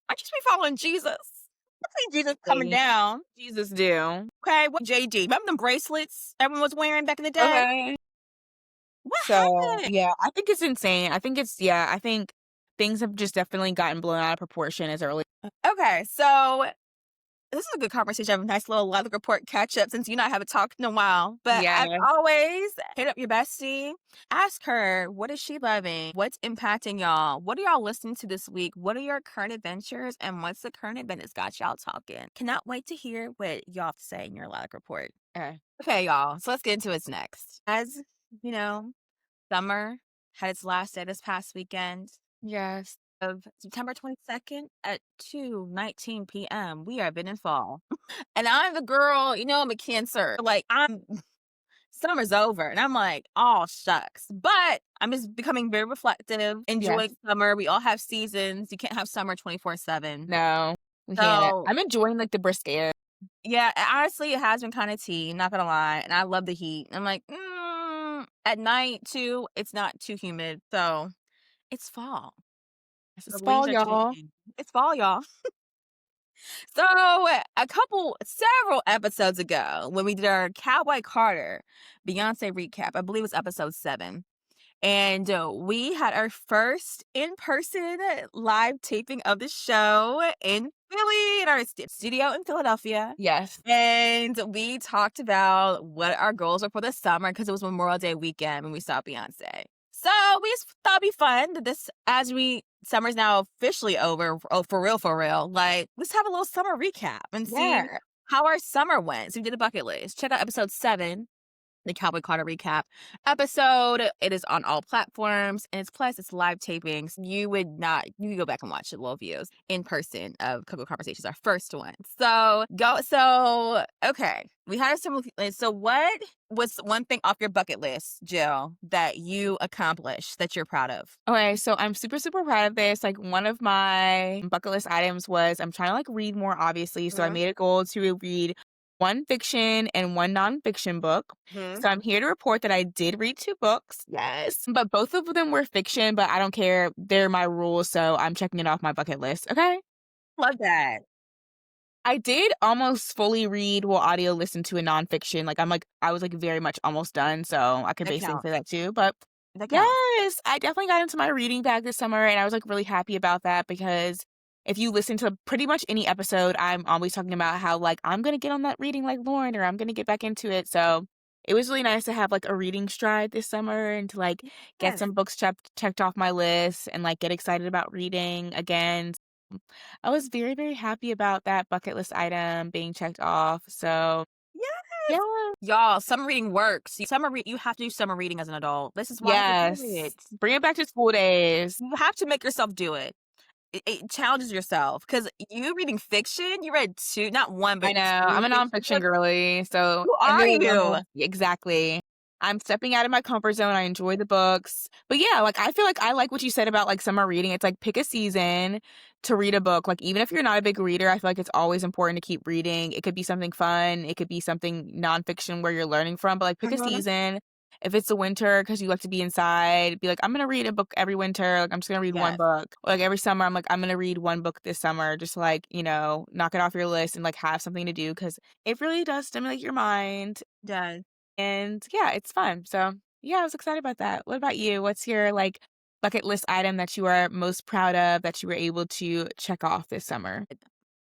I just be following Jesus. I see Jesus coming Hey, down. Jesus do. Okay, what JD? Remember them bracelets everyone was wearing back in the day? Okay. What So, happened? yeah, I think it's insane. I think things have just definitely gotten blown out of proportion as early. Okay, so this is a good conversation. I have a nice little live report catch up since you and I haven't talked in a while. But as Yeah. always, hit up your bestie. Ask her, what is she loving? What's impacting y'all? What are y'all listening to this week? What are your current adventures? And what's the current event that's got y'all talking? Cannot wait to hear what y'all have to say in your live report. Okay. Okay, y'all. So let's get into it next. As you know, summer had its last day this past weekend Yes. of September 22nd at 2:19 p.m. We are been in fall. And I'm the girl, I'm a Cancer. Like, summer's over. And I'm like, oh, shucks. But I'm just becoming very reflective, Yes. enjoying summer. We all have seasons. You can't have summer 24/7. No, we can't. So, I'm enjoying, like, the brisk air. yeah, honestly, it has been kind of tea, not gonna lie. And I love the heat. I'm like, at night, too, it's not too humid. So, it's fall. Yes, The it's leaves fall, are y'all. changing. It's fall, y'all. So, several episodes ago, when we did our Cowboy Carter Beyonce recap, I believe it was episode 7, and we had our first in person live taping of the show in Philly, in our studio in Philadelphia. Yes. And we talked about what our goals were for the summer because it was Memorial Day weekend when we saw Beyonce. So we just thought it'd be fun that summer's now officially over. Oh, for real. Like, let's have a little summer recap and see Yeah. how our summer went. So we did a bucket list. Check out episode 7, the Cowboy Carter recap episode. It is on all platforms, and it's live tapings. You can go back and watch the little views in person of Cocoa Conversations, our first one. Okay, we had some. So what was one thing off your bucket list, Jill, that you accomplished that you're proud of? Okay, so I'm super, super proud of this. Like, one of my bucket list items was I'm trying to, like, read more, obviously. So I Mm-hmm. made a goal to read one fiction and one nonfiction book. Mm-hmm. So I'm here to report that I did read 2 books. Yes. But both of them were fiction, but I don't care. They're my rules, so I'm checking it off my bucket list. Okay. Love that. I did almost fully read, well, audio listen to a nonfiction. Like, I was like very much almost done. So I could That basically counts. say that too. But That counts. yes, I definitely got into my reading bag this summer, and I was, like, really happy about that because if you listen to pretty much any episode, I'm always talking about how, like, I'm gonna get on that reading like Lauren, or I'm gonna get back into it, so it was really nice to have, like, a reading stride this summer and to, like, get Yes. some books checked off my list and, like, get excited about reading again. I was very, very happy about that bucket list item being checked off, so, Yes! yeah. Y'all, summer reading works. You have to do summer reading as an adult. This is why you do Yes. it. Bring it back to school days. You have to make yourself do it. It challenges yourself because you reading fiction, you read 2 not 1, I but know, 2 I'm a fiction nonfiction books. girly, so Who I'm are doing you? almost exactly. I'm stepping out of my comfort zone, I enjoy the books, but yeah, like, I feel like I like what you said about, like, summer reading, it's like, pick a season to read a book, like, even if you're not a big reader, I feel like it's always important to keep reading, it could be something fun, it could be something nonfiction where you're learning from, but, like, pick a Mhm. season. If it's the winter because you like to be inside, be like, "I'm gonna read a book every winter," like, I'm just gonna read 1 Yes, book. Or, like, every summer, I'm like, "I'm gonna read 1 book this summer," just to, like, knock it off your list and, like, have something to do because it really does stimulate your mind, yes. and yeah, it's fun. So, yeah, I was excited about that. What about you? What's your, like, bucket list item that you are most proud of that you were able to check off this summer?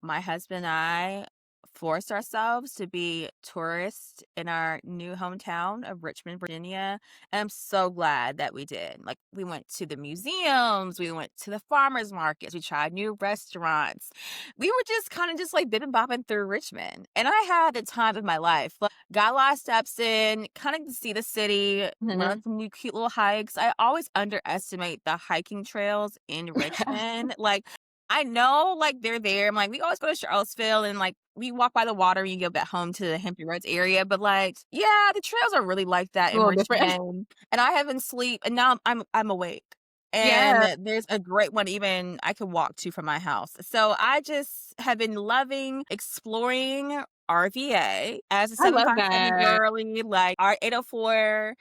My husband and I forced ourselves to be tourists in our new hometown of Richmond, Virginia. And I'm so glad that we did. Like, we went to the museums, we went to the farmers markets, we tried new restaurants. We were just kind of just like bipping bopping through Richmond. And I had the time of my life. Like, got a lot of steps in, kind of to see the city, went on Mhm. some new cute little hikes. I always underestimate the hiking trails in Richmond. Like, I know, like, they're there. I'm like, we always go to Charlottesville and, like, we walk by the water and you go back home to the Hampton Roads area, but, like, yeah, the trails are really like that A in little different. Richmond, and I haven't sleep and now I'm awake, and Yeah, there's a great one even I could walk to from my house. So I just have been loving exploring RVA as a I love 757 that. girly, like, our 804.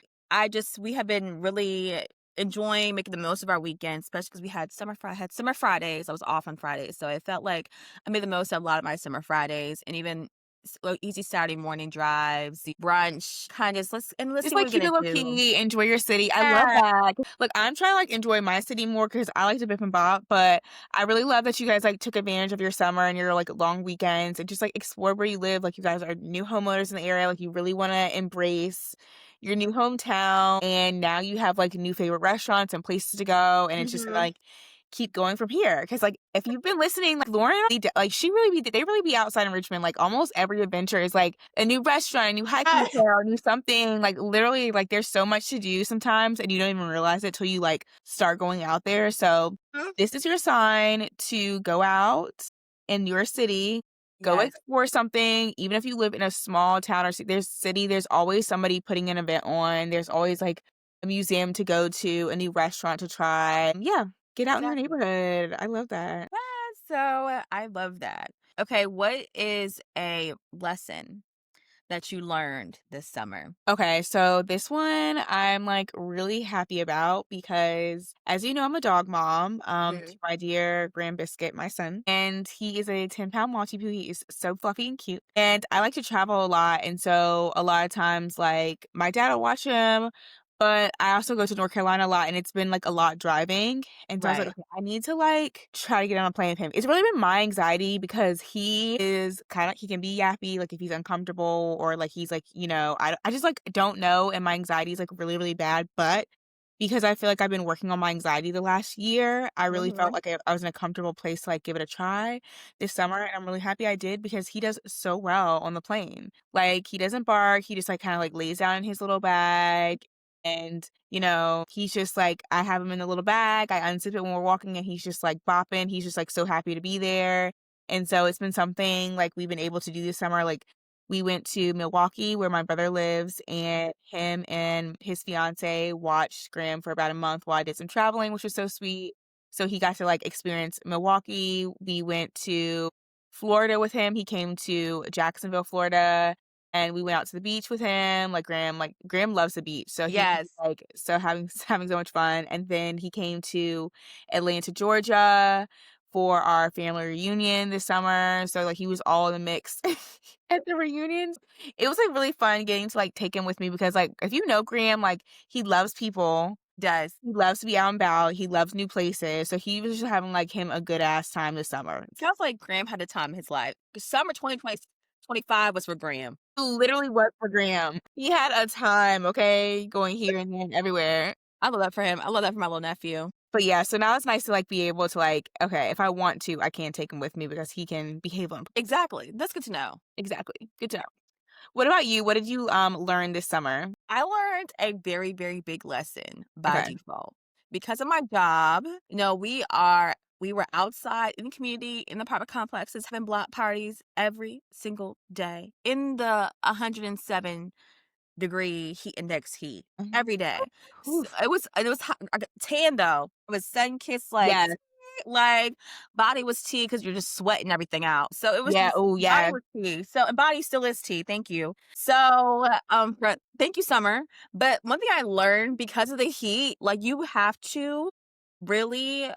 We have been really enjoying making the most of our weekends, especially because we had summer Fridays. I was off on Fridays, so it felt like I made the most of a lot of my summer Fridays and even easy Saturday morning drives, the brunch, kind of let's Just, see what like, we're keep gonna it low do. key, enjoy your city. I love Yeah. that. Look, I'm trying to, like, enjoy my city more because I like to bip and bop, but I really love that you guys, like, took advantage of your summer and your, like, long weekends and just, like, explore where you live. Like, you guys are new homeowners in the area, like, you really wanna embrace your new hometown, and now you have, like, new favorite restaurants and places to go, and it's just gonna, Mhm. like, keep going from here. Because like, if you've been listening, like, Lauren, like, they really be outside in Richmond, like, almost every adventure is, like, a new restaurant, a new hiking Yes. trail, a new something, like, literally, like, there's so much to do sometimes, and you don't even realize it till you, like, start going out there, so Mhm. this is your sign to go out in your city, go Yes, explore something, even if you live in a small town or there's always somebody putting an event on, there's always, like, a museum to go to, a new restaurant to try. Yeah, get out in your exactly. neighborhood. I love that. Yeah, so I love that. Okay, what is a lesson that you learned this summer? Okay, so this one I'm, like, really happy about because, as you know, I'm a dog mom, to Mhm. my dear Grand Biscuit, my son, and he is a 10-pound Maltipoo. He is so fluffy and cute, and I like to travel a lot, and so a lot of times, like, my dad will watch him, but I also go to North Carolina a lot, and it's been, like, a lot driving, and so I was like, Right. "Okay, I need to, like, try to get on a plane with him." It's really been my anxiety because he is kinda he can be yappy, like, if he's uncomfortable or, like, he's, like, I just, like, don't know, and my anxiety is, like, really, really bad, but because I feel like I've been working on my anxiety the last year, I really felt Mhm. like I was in a comfortable place to, like, give it a try this summer, and I'm really happy I did because he does so well on the plane. Like, he doesn't bark, he just, like, kinda, like, lays down in his little bag, and, he's just like I have him in the little bag, I unzip it when we're walking, and he's just, like, bopping, he's just, like, so happy to be there, and so it's been something, like, we've been able to do this summer, like, we went to Milwaukee where my brother lives, and him and his fiancée watched Graham for about a month while I did some traveling, which was so sweet. So he got to, like, experience Milwaukee. We went to Florida with him. He came to Jacksonville, Florida, and we went out to the beach with him. Graham loves the beach, so he was, Yes. like, so having so much fun, and then he came to Atlanta, Georgia for our family reunion this summer, so, like, he was all in the mix at the reunions. It was, like, really fun getting to, like, take him with me because, like, if you know Graham, like, he loves people, Does. he loves to be out and about, he loves new places, so he was just having, like, him a good ass time this summer. Sounds like Graham had a time in his life. Summer 2020 125 was for Graham. Literally what for Graham. He had a time, okay, going here and there and everywhere. I love that for him. I love that for my little nephew. But yeah, so now it's nice to, like, be able to, like, okay, if I want to, I can take him with me because he can behave on Exactly. That's good to know. exactly. Good to know. What about you? What did you, learn this summer? I learned a very, very big lesson by Okay. default. Because of my job, we were outside in the community, in the apartment complexes, having block parties every single day in the 107-degree heat index heat Mhm. every day. Oof. It was hot, I got tan though. It was sun kissed Yes. like body was tea because you're just sweating everything out. So it was Yeah, just oh, body yeah. was tea. So and body still is tea. Thank you. So thank you, summer. But one thing I learned because of the heat, like you have to really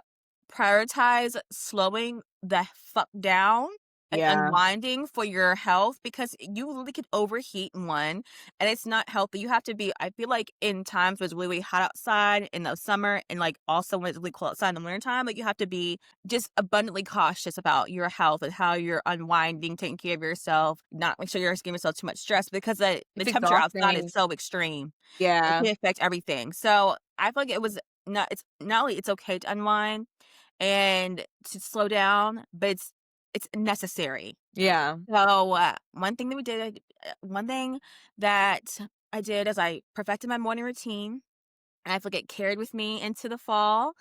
prioritize slowing the fuck down and Yeah. unwinding for your health because you really could overheat one and it's not healthy. You have to be, I feel like in times when it's really, really hot outside in the summer and like also when it's really cold outside in the wintertime, like you have to be just abundantly cautious about your health and how you're unwinding, taking care of yourself, not make sure you're giving yourself too much stress because the It's temperature outside is exhausting. so extreme. It Yeah. can affect everything. So I feel like it's not only it's okay to unwind and to slow down, but it's necessary. Yeah. So, one thing that I did is I perfected my morning routine. I feel like it carried with me into the fall,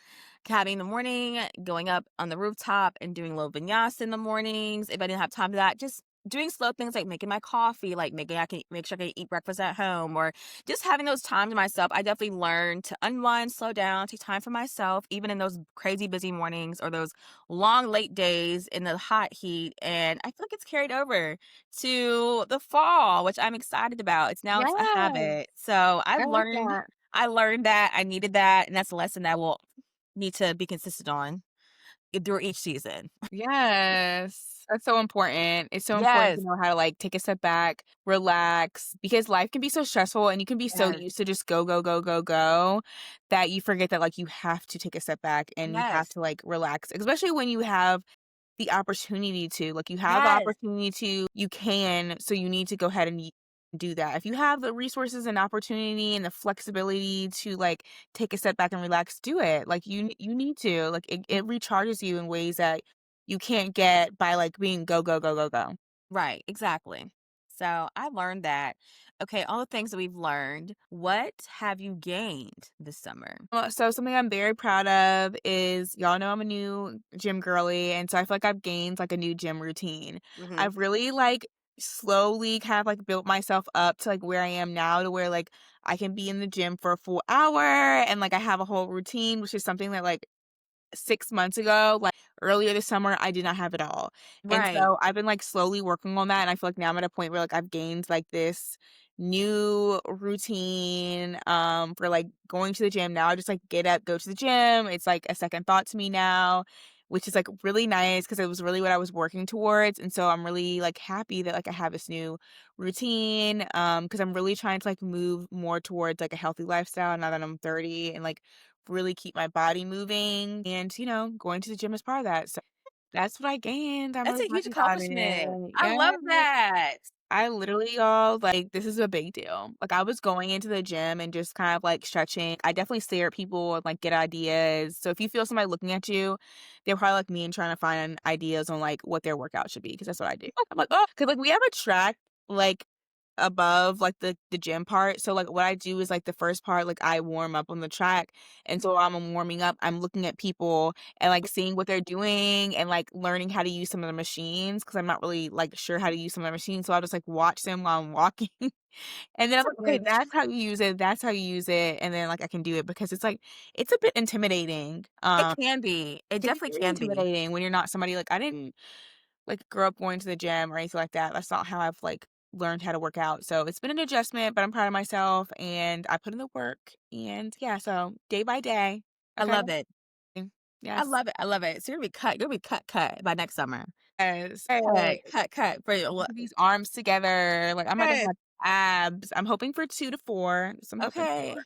having the morning, going up on the rooftop and doing a little vinyasa in the mornings. If I didn't have time for that, just doing slow things like making my coffee, like making I can make sure I can eat breakfast at home, or just having those times to myself. I definitely learned to unwind, slow down, take time for myself, even in those crazy busy mornings or those long late days in the hot heat. And I feel like it's carried over to the fall, which I'm excited about. It's a Yes. habit. So I like that. I learned that, I needed that, and that's a lesson that I will need to be consistent on through each season. Yes. That's so important. It's so important to Yes, know how to, like, take a step back, relax, because life can be so stressful and you can be so yes, used to just go, go, go, go, go that you forget that, like, you have to take a step back and you have yes, to, like, relax, especially when you have the opportunity to. Like, you have the yes, opportunity to, you can, so you need to go ahead and do that. If you have the resources and opportunity and the flexibility to, like, take a step back and relax, do it. Like, you need to. Like, it recharges you in ways that you can't get by, like, being go, go, go, go, go. right, exactly. So, I learned that. Okay, all the things that we've learned, what have you gained this summer? So something I'm very proud of is y'all know I'm a new gym girly, and so I feel like I've gained like a new gym routine. Mhm. I've really like slowly kind of like built myself up to like where I am now to where like I can be in the gym for a full hour and like I have a whole routine, which is something that like 6 months ago, like, earlier this summer, I did not have it all, and Right, so I've been, like, slowly working on that, and I feel like now I'm at a point where, like, I've gained, like, this new routine, for, like, going to the gym. Now I just, like, get up, go to the gym, it's, like, a second thought to me now, which is, like, really nice because it was really what I was working towards, and so I'm really, like, happy that, like, I have this new routine, because 'cause I'm really trying to, like, move more towards, like, a healthy lifestyle now that I'm 30 and, like, really keep my body moving and, going to the gym is part of that. So that's what I gained. I'm that's really a huge happy about accomplishment. it. I Yeah. love that. I literally, y'all, like, this is a big deal. Like, I was going into the gym and just kind of like stretching. I definitely stare at people and like get ideas. So if you feel somebody looking at you, they're probably like me and trying to find ideas on like what their workout should be because that's what I do. I'm like, oh, because like we have a track like above like the gym part. So like what I do is like the first part, like I warm up on the track. And so while I'm warming up, I'm looking at people and like seeing what they're doing and like learning how to use some of the machines because I'm not really like sure how to use some of the machines. So I'll just like watch them while I'm walking. And then I'm like, okay, Good. that's how you use it. That's how you use it. And then like I can do it because it's like it's a bit intimidating. It can be. It It can be definitely very can be. intimidating when you're not somebody like I didn't like grow up going to the gym or anything like that. That's not how I've like learned how to work out. So it's been an adjustment, but I'm proud of myself and I put in the work. And yeah, so day by day. I Okay. love it. I Yes. love it, I love it. So you're gonna be cut by next summer. Yes. Cut for your Put these arms together. Like I'm gonna yes. have abs. I'm hoping for 2 to 4. So I'm hoping Okay. for.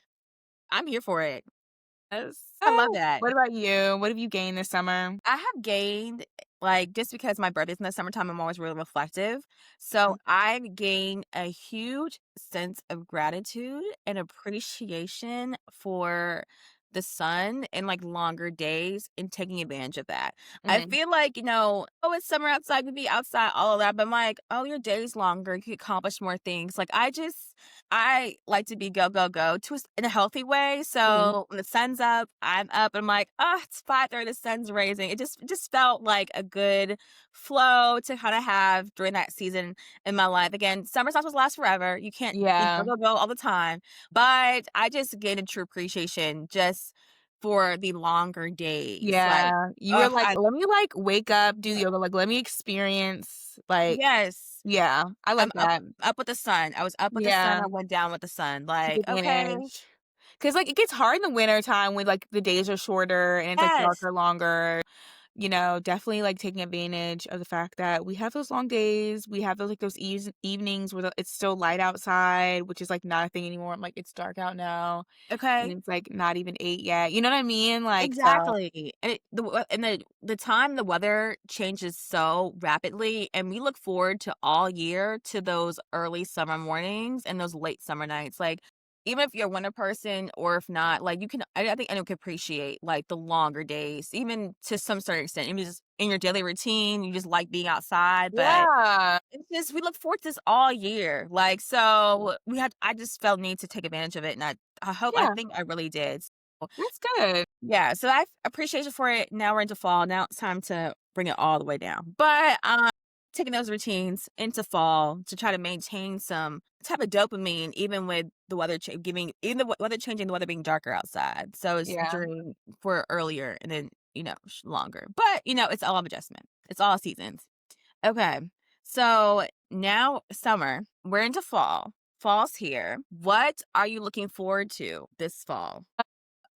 I'm here for it. Yes. I love that. What about you? What have you gained this summer? I have gained Like, just because my birthday's in the summertime, I'm always really reflective. So Mm, I gain a huge sense of gratitude and appreciation for the sun and like longer days and taking advantage of that. I mhm. feel like, oh, it's summer outside, we be outside, all of that. But I'm like, oh, your day's longer. You can accomplish more things. Like, I like to be go, go, go in a healthy way. Mhm. So when the sun's up, I'm up. I'm like, oh, it's 5:30, the sun's raising. It just felt like a good flow to kind of have during that season in my life. Again, summer's not supposed to last forever. You can't be go, Yeah. go, go all the time. But I just gained a true appreciation just for the longer days. Like, Yeah. You were ugh, like, I "Let me, like, wake up, do yoga, like, let me experience, like." yes. Yeah, I I'm like that. up with the sun. I was up with the sun, Yeah, I went down with the sun. take Like, okay. advantage. 'Cause, like, it gets hard in the winter time when, like, the days are shorter and it's, like, Yes. darker longer. Definitely, like, taking advantage of the fact that we have those long days, we have those, like, those evenings where it's still light outside, which is, like, not a thing anymore. I'm like, "It's dark out now," and Okay. it's, like, not even 8 yet, you know what I mean? Like, so Exactly. And the time the weather changes so rapidly, and we look forward to all year to those early summer mornings and those late summer nights. Like, even if you're a winter person or if not, like I think anyone can appreciate like the longer days, even to some certain extent. Even just in your daily routine, you just like being outside. But yeah, it's just we look forward to this all year. Like, so I just felt need to take advantage of it, and I yeah, think I really did. So that's good. yeah, so I have appreciation for it. Now we're into fall. Now it's time to bring it all the way down. But taking those routines into fall to try to maintain some type of dopamine, even with the weather giving even the weather changing, the weather being darker outside. So it's Yeah. during for earlier and then longer. But it's all of adjustment. It's all seasons. Okay, so now summer. We're into fall. Fall's here. What are you looking forward to this fall?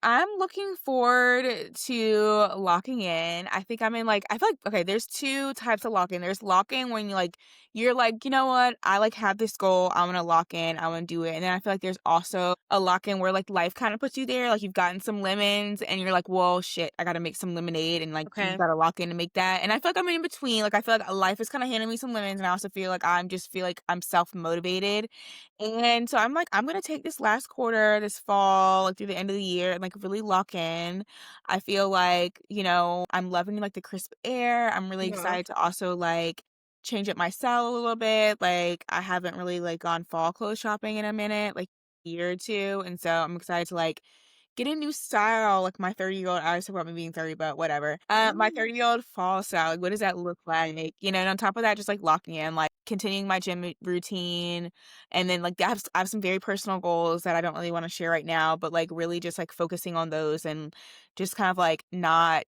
I'm looking forward to locking in. I think I'm in like I feel like okay, there's two types of lock in. There's lock in when you're like, you know what, I like have this goal, I'm gonna lock in, I wanna do it. And then I feel like there's also a lock in where like life kind of puts you there. Like you've gotten some lemons and you're like, well shit, I gotta make some lemonade and like you Okay. gotta lock in to make that. And I feel like I'm in between. Like I feel like life is kinda handing me some lemons and I also feel like I'm self motivated and so I'm like, I'm gonna take this last quarter, this fall, like through the end of the year and like really lock in. I feel like, I'm loving like the crisp air. I'm really Mhm. excited to also like change up my style a little bit. Like I haven't really like gone fall clothes shopping in a minute, like a year or two. And so I'm excited to like get a new style, like my 30-year-old, I always talk about me being 30, but whatever. My Mm, 30-year-old fall style, like what does that look like? And on top of that, just like locking in, like continuing my gym routine. And then like I have some very personal goals that I don't really want to share right now, but like really just like focusing on those and just kind of like not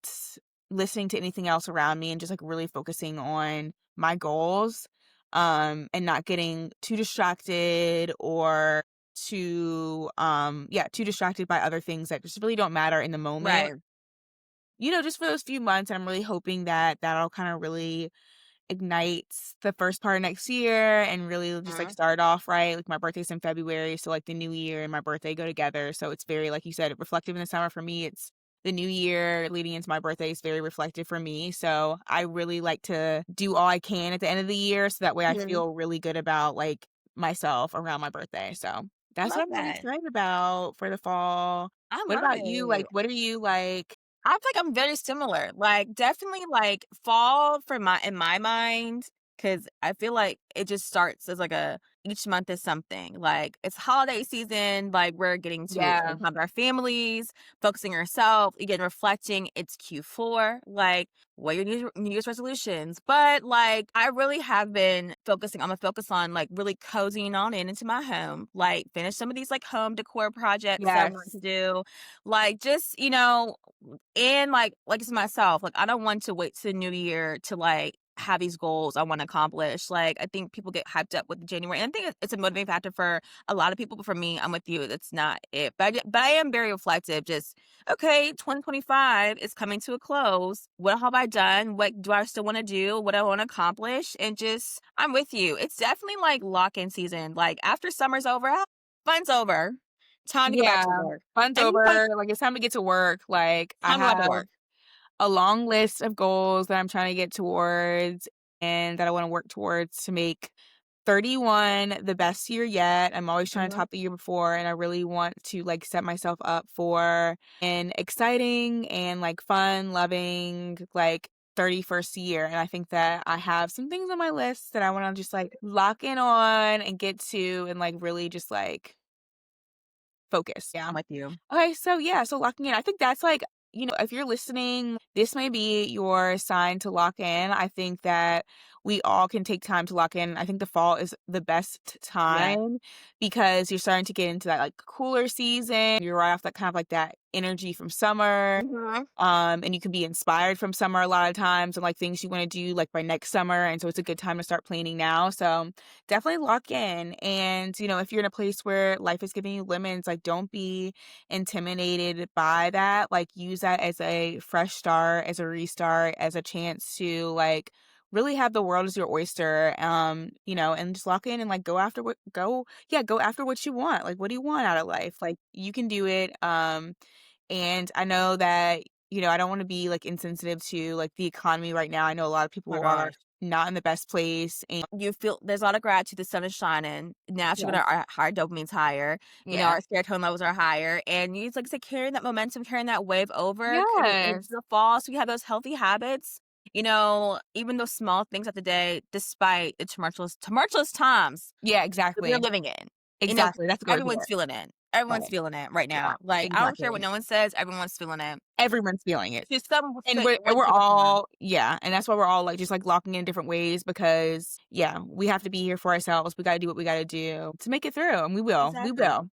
listening to anything else around me and just like really focusing on my goals and not getting too distracted or too distracted by other things that just really don't matter in the moment. right. Just for those few months, and I'm really hoping that that'll kind of really ignite the first part of next year and really just like Mhm. start off right. Like my birthday's in February, so like the new year and my birthday go together. So it's very, like you said, reflective in the summer for me. It's the new year leading into my birthday is very reflective for me. So I really like to do all I can at the end of the year so that way I Mhm. feel really good about like myself around my birthday. So that's Love what I'm really that. excited about for the fall. I What love about you? Like, it. what are you like? I feel like I'm very similar. Like, definitely, like, fall for in my mind, because I feel like it just starts as like each month is something. Like, it's holiday season, like, we're getting to Yeah. spend time with our families, focusing ourselves, again, reflecting. It's Q4, like, what are your New Year's resolutions? But, like, I really have been I'm gonna focus on, like, really cozying on into my home, like, finish some of these, like, home decor projects that I want Yes. to do. Like, just, and like it's myself, like I don't want to wait to the new year to like have these goals I want to accomplish. Like I think people get hyped up with January. And I think it's a motivating factor for a lot of people, but for me, I'm with you. That's not it. But I am very reflective. Just okay, 2025 is coming to a close. What have I done? What do I still want to do? What do I want to accomplish? And just I'm with you. It's definitely like lock in season. Like after summer's over, fun's over. Time to go back Yeah. to work. Fun's And over, like, it's time to get to work, like, I time to go back to have work. a long list of goals that I'm trying to get towards and that I wanna work towards to make 31 the best year yet. I'm always trying to Mhm. top the year before, and I really want to, like, set myself up for an exciting and, like, fun, loving, like, 31st year, and I think that I have some things on my list that I wanna just, like, lock in on and get to and, like, really just, like, focus, yeah. I'm with you. Okay, so yeah, so locking in. I think that's like, if you're listening, this may be your sign to lock in. I think that we all can take time to lock in. I think the fall is the best Yeah. time because you're starting to get into that like cooler season. You're right off that kind of like that energy from summer. Mhm. And you can be inspired from summer a lot of times and like things you want to do like by next summer. And so it's a good time to start planning now. So definitely lock in. And, if you're in a place where life is giving you lemons, like don't be intimidated by that. Like use that as a fresh start, as a restart, as a chance to like really have the world as your oyster. And just lock in and like go after what you want. Like what do you want out of life? Like you can do it. And I know that, I don't wanna be, like, insensitive to, like, the economy right now. I know a lot of My people are gosh. not in the best place and You feel there's a lot of gratitude, the sun is shining. Naturally, Yes. our dopamine's higher, Yeah. our serotonin levels are higher, and you just, like I said, carrying that momentum, carrying that wave over, carrying it into Yes. the fall, so we have those healthy habits, even those small things of the day, despite the tumultuous times Yeah, that we're exactly. living in. You know, Exactly, that's a good word for everyone's it. feeling it. Everyone's Right. feeling it right Yeah, now. Like, I don't care what exactly. no one says, everyone's feeling it. Everyone's feeling it. To some And fit we're one we're shape or form. all yeah, and that's why we're all, like, just, like, locking in different ways because, yeah, we have to be here for ourselves. We gotta do what we gotta do to make it through, and we will. We Exactly. will.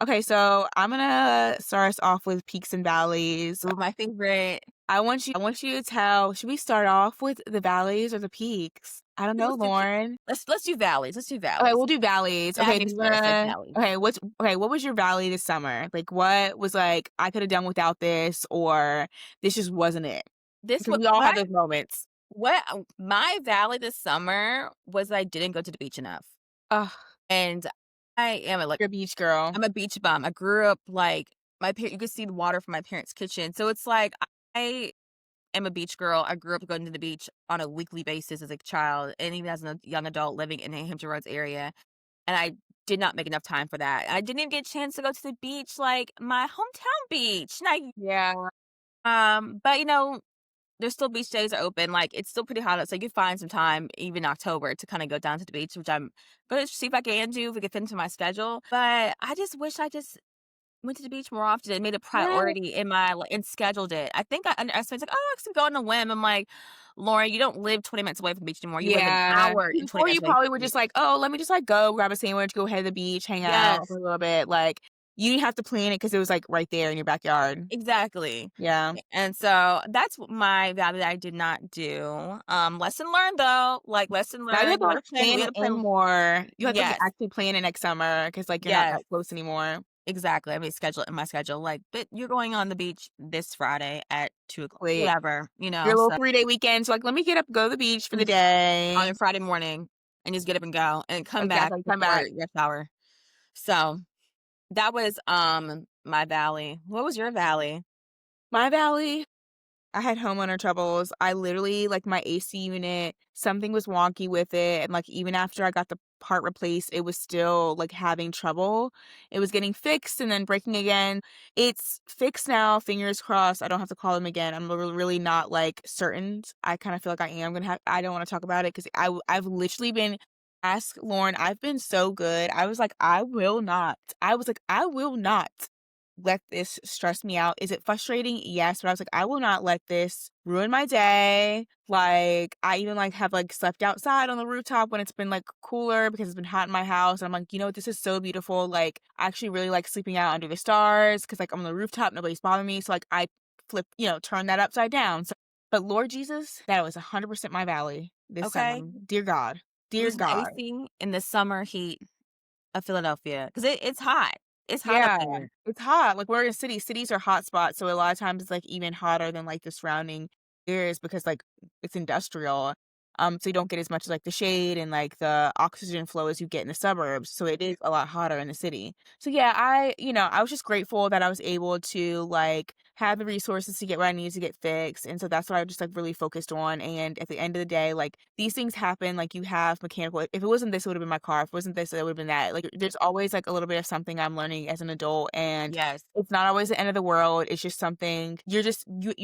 Okay, so I'm gonna start us off with peaks and valleys. Ooh, my favorite. I want you to tell should we start off with the valleys or the peaks? I don't know, Let's do Lauren. let's do valleys, let's do Okay, valleys. we'll do valleys. Okay, do Valleys you first, like wanna valleys. what was your valley this summer? Like, what was like, "I coulda done without this," or, "This just wasn't it?" This Because we all have those moments. my valley this summer was I didn't go to the beach enough, Ugh, and I am a, like you're a beach girl. I'm a beach bum. I grew up, like, you could see the water from my parents' kitchen, so it's like, I am a beach girl. I grew up going to the beach on a weekly basis as a child, and even as a young adult living in the Hampton Roads area, and I did not make enough time for that. I didn't even get a chance to go to the beach, like, my hometown beach, and Yeah. but, there's still beach days are open, like, it's still pretty hot out, so you could find some time, even October, to kinda go down to the beach, which I'm gonna see if I can do, if we can fit into my schedule, but I just wish I just went to the beach more often and made a Yeah. priority in my and scheduled it. I think I underestimated, like, "Oh, I could go on a whim." I'm like, "Lauren, you don't live 20 minutes away from the beach anymore, you live an Yeah. hour and 20 Before minutes you away from probably were the beach." just like, "Oh, let me just, like, go grab a sandwich, go head to the beach, hang out for Yes, a little bit." Like, you didn't have to plan it because it was, like, right there in your backyard. exactly. Yeah. And so that's my value that I did not do. Lesson learned though, like lesson Now you have learned. to, like, plan We it gotta in plan. more. You have to, like, Yes, actually plan it next summer because like, you're not yes, that close anymore. exactly. I mean, schedule it in my schedule. Like, but you're going on the beach this Friday at 2 o'clock, Quick. whatever. Your little So 3-day weekend, so, like, let me get up, go to the beach for the day. on a Friday morning and just get up and go and come back Exactly, come before back. rush hour. So that was my valley. What was your valley? My valley I had homeowner troubles. I literally like, my AC unit, something was wonky with it, and, like, even after I got the part replaced, it was still, like, having trouble. It was getting fixed and then breaking again. It's fixed now, fingers crossed, I don't have to call them again. I'm really not, like, certain. I kinda feel like I am gonna have I don't wanna talk about it 'cause I've literally been ask Lauren, I've been so good. I was like, "I will not." I was like, "I will not let this stress me out." Is it frustrating? Yes, but I was like, "I will not let this ruin my day." Like, I even, like, have, like, slept outside on the rooftop when it's been, like, cooler because it's been hot in my house, and I'm like, This is so beautiful." Like, I actually really like sleeping out under the stars because like, I'm on the rooftop, nobody's bothering me, so, like, I turn that upside down, so but Lord Jesus, that was 100% my valley this summer. Okay, Dear God. Dear losing the God. AC in the summer heat of Philadelphia because it's hot. It's hot up Yeah, there. it's hot, like, we're in a city. Cities are hot spots, so a lot of times it's, like, even hotter than, like, the surrounding areas because, like, it's industrial, so you don't get as much, like, the shade and, like, the oxygen flow as you get in the suburbs, so it is a lot hotter in the city. So, yeah, I was just grateful that I was able to, like, have the resources to get what I need to get fixed, and so that's what I just, like, really focused on, and at the end of the day, like, these things happen, like, you have mechanical if it wasn't this, it would've been my car, if it wasn't this, it would've been that, like, there's always, like, a little bit of something I'm learning as an adult, and Yes. it's not always the end of the world, it's just something you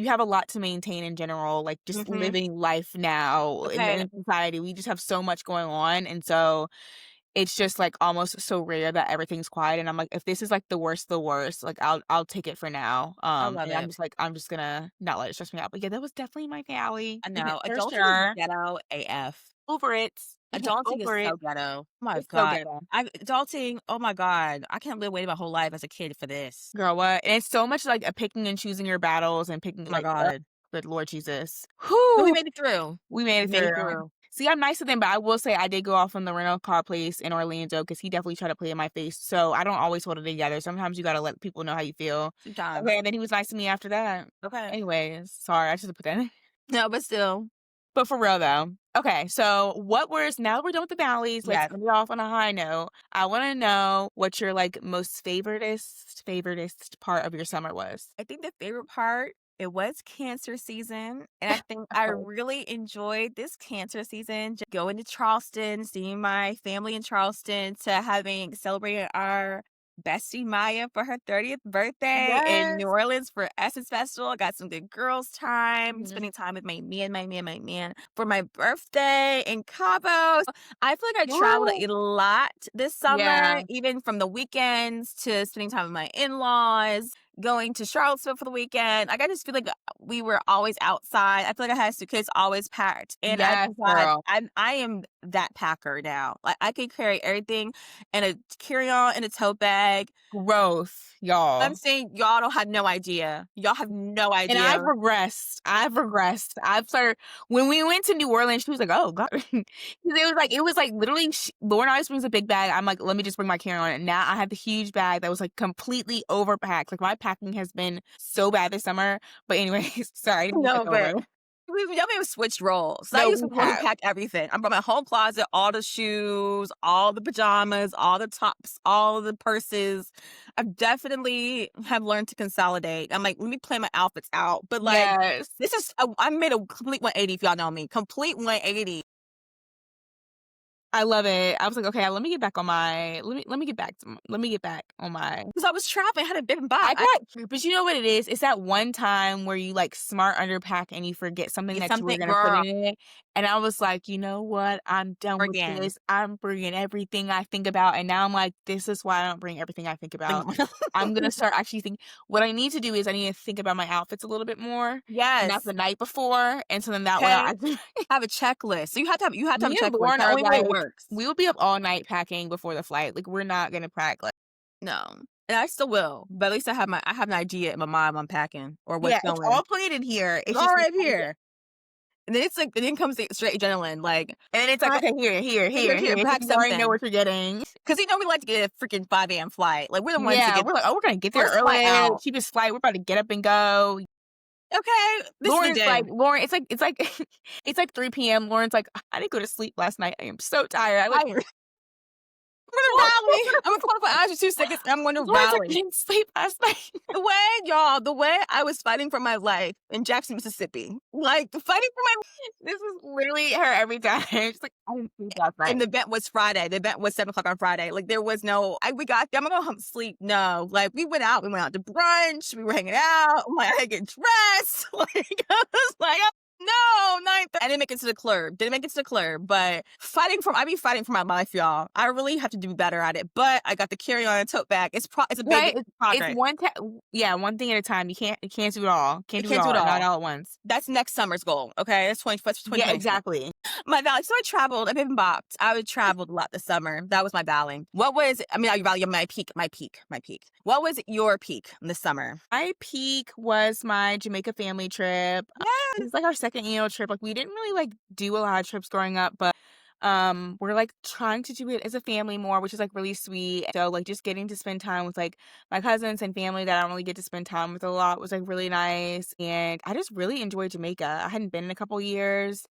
have a lot to maintain in general, like, just Mhm. living life now Okay. in society, we just have so much going on, and so it's just, like, almost so rare that everything's quiet, and I'm like, "If this is, like, the worst, like, I'll take it for now." I love And I'm it. just like, "I'm just gonna not let it stress me out." But yeah, that was definitely my valley, I know. for Adulting is sure. ghetto AF. Over it. Adulting is Over it. so ghetto. Oh my It's so god. ghetto. Adulting, oh my god. I can't live waiting my whole life as a kid for this. Girl, what? And it's so much, like, a picking and choosing your battles and picking, Oh my like, god. good Lord Jesus. But we Whew, made it through. we made We it made through. it through See, I'm nice to them, but I will say I did go off on the rental car place in Orlando because he definitely tried to play in my face, so I don't always hold it together. Sometimes you gotta let people know how you feel. Okay, sometimes. and then he was nice to me after that. Okay. Anyways, sorry, I should have put that in. No, but still. But for real though. Okay, so what was now that we're done with the valleys, let's Yes. end it off on a high note. I wanna know what your, like, most favoritist part of your summer was. I think the favorite part, it was cancer season, and I think I really enjoyed this cancer season, just going to Charleston, seeing my family in Charleston, to having celebrated our bestie Maya for her 30th birthday in New Yes. Orleans for Essence Festival. I got some good girls time, Mhm. spending time with my man for my birthday in Cabo. I feel like I traveled Woo. a lot this summer, Yeah. even from the weekends to spending time with my in-laws, going to Charlottesville for the weekend. Like, I just feel like we were always outside. I feel like I had suitcase always packed. And I Yes, just got girl. I am that packer now. Like, I can carry everything in a carry-on in a tote bag. Growth, I'm y'all. saying y'all don't have no idea. Y'all have no And idea. I've regressed. I've started when we went to New Orleans, she was like, "Oh, God." 'Cause it was like literally Lauren always brings a big bag. I'm like, "Let me just bring my carry-on." And now I have the huge bag that was, like, completely overpacked. Like, my packing has been so bad this summer. But anyways, sorry, I didn't mean to No, take but over. y'all may have switched roles. So I No, used to we be the one who have. packed everything. I brought my whole closet, all the shoes, all the pajamas, all the tops, all the purses. I've definitely have learned to consolidate. I'm like, let me plan my outfits out. But like, Yes. I made a complete 180 if y'all know me. Complete 180. I love it. I was like, "Okay, let me get back on my let me get back on my." Because I was traveling, I had a bib and bob. I got but you know what it is? It's that one time where you, like, smart underpack and you forget something Get that you were something, gonna put girl, in it, and I was like, "You know what? I'm done with again. this. I'm bringing everything I think about," and now I'm like, "This is why I don't bring everything I think about." I'm gonna start actually think what I need to do is I need to think about my outfits a little bit more, not Yes. the night before, and so then that way Okay. I Have a checklist. So you have to have me a and checklist. Lauren That's are the only way it like works. we will be up all night packing before the flight, like, we're not gonna pack, like No. And I still will, but at least I have an idea in my mind what I'm packing or what's yeah, it's going. all planned in here, It's it's all just like right here. And then it's like and then comes the straight adrenaline, like, and then it's like, "I "Okay, here," so pack you already know something. what you're getting. 'Cause we like to get a freaking 5 a.m. flight. Like, we're the ones that Yeah, get we're like, "Oh, we're gonna get there first flight early, out. cheapest flight, we're about to get up and go." Okay, this is the day. Lauren, it's like it's like 3 PM, Lauren's like, "I didn't go to sleep last night, I am so tired." I like Tired. I'm gonna rally. I'm gonna call for hours for 2 seconds, and I'm gonna Lauren's like, "I rally. didn't sleep last night." The way I was fighting for my life in Jackson, Mississippi, like, fighting for my This is literally her every time. She's like, "I didn't sleep last and night." the event was Friday. The event was 7 o'clock on Friday. Like, there was no, we got there. I'm gonna go home sleep. No, like, we went out. We went out to brunch. We were hanging out. I'm like, I had to get dressed. Like, I was like, "Oh, no, 9:30." I didn't make it to the club. Didn't make it to the club, but I be fighting for my life, y'all. I really have to do better at it. But I got the carry on and tote bag. It's a big Right? It's project. one thing at a time. You can't do it all. Can't I do it can't do it all, not all. all at once. That's next summer's goal. Okay, that's Yeah, 2026. exactly. My valley. So I traveled. I've been bopped. I would traveled a lot this summer. That was my valley. What was? I mean, not your valley. My peak. My peak. My peak. What was your peak this summer? My peak was my Jamaica family trip. It Yes. was, like, our second annual trip, like, we didn't really, like, do a lot of trips growing up, but, we're, like, trying to do it as a family more, which is, like, really sweet. So, like, just getting to spend time with, like, my cousins and family that I don't really get to spend time with a lot was, like, really nice, and I just really enjoyed Jamaica. I hadn't been in a couple years.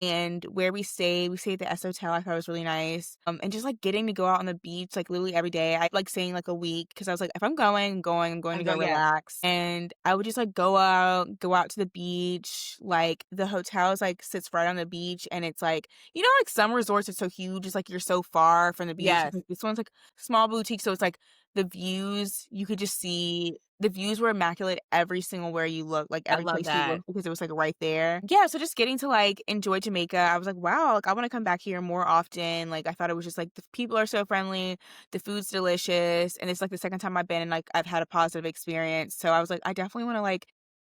and where we stayed at the S Hotel, I thought was really nice, and just, like, getting to go out on the beach, like, literally every day. I like staying, like, a week because I was like, "If I'm going, I'm going. I'm going I'm to go go yes. relax." And I would just, like, go out to the beach, like, the hotel is, like, sits right on the beach, and it's, like like, some resorts are so huge, it's, like, you're so far from the beach. Yes. Like, this one's, like, small boutique, so it's, like, the views, you could just see the views were immaculate every single where you look, like, I every love place you that. look because it was, like, right there. Yeah, so just getting to, like, enjoy Jamaica, I was like, "Wow, like, I wanna come back here more often." Like, I thought it was just, like, the people are so friendly, the food's delicious, and it's, like, the second time I've been and, like, I've had a positive experience. So I was like, "I definitely wanna, like,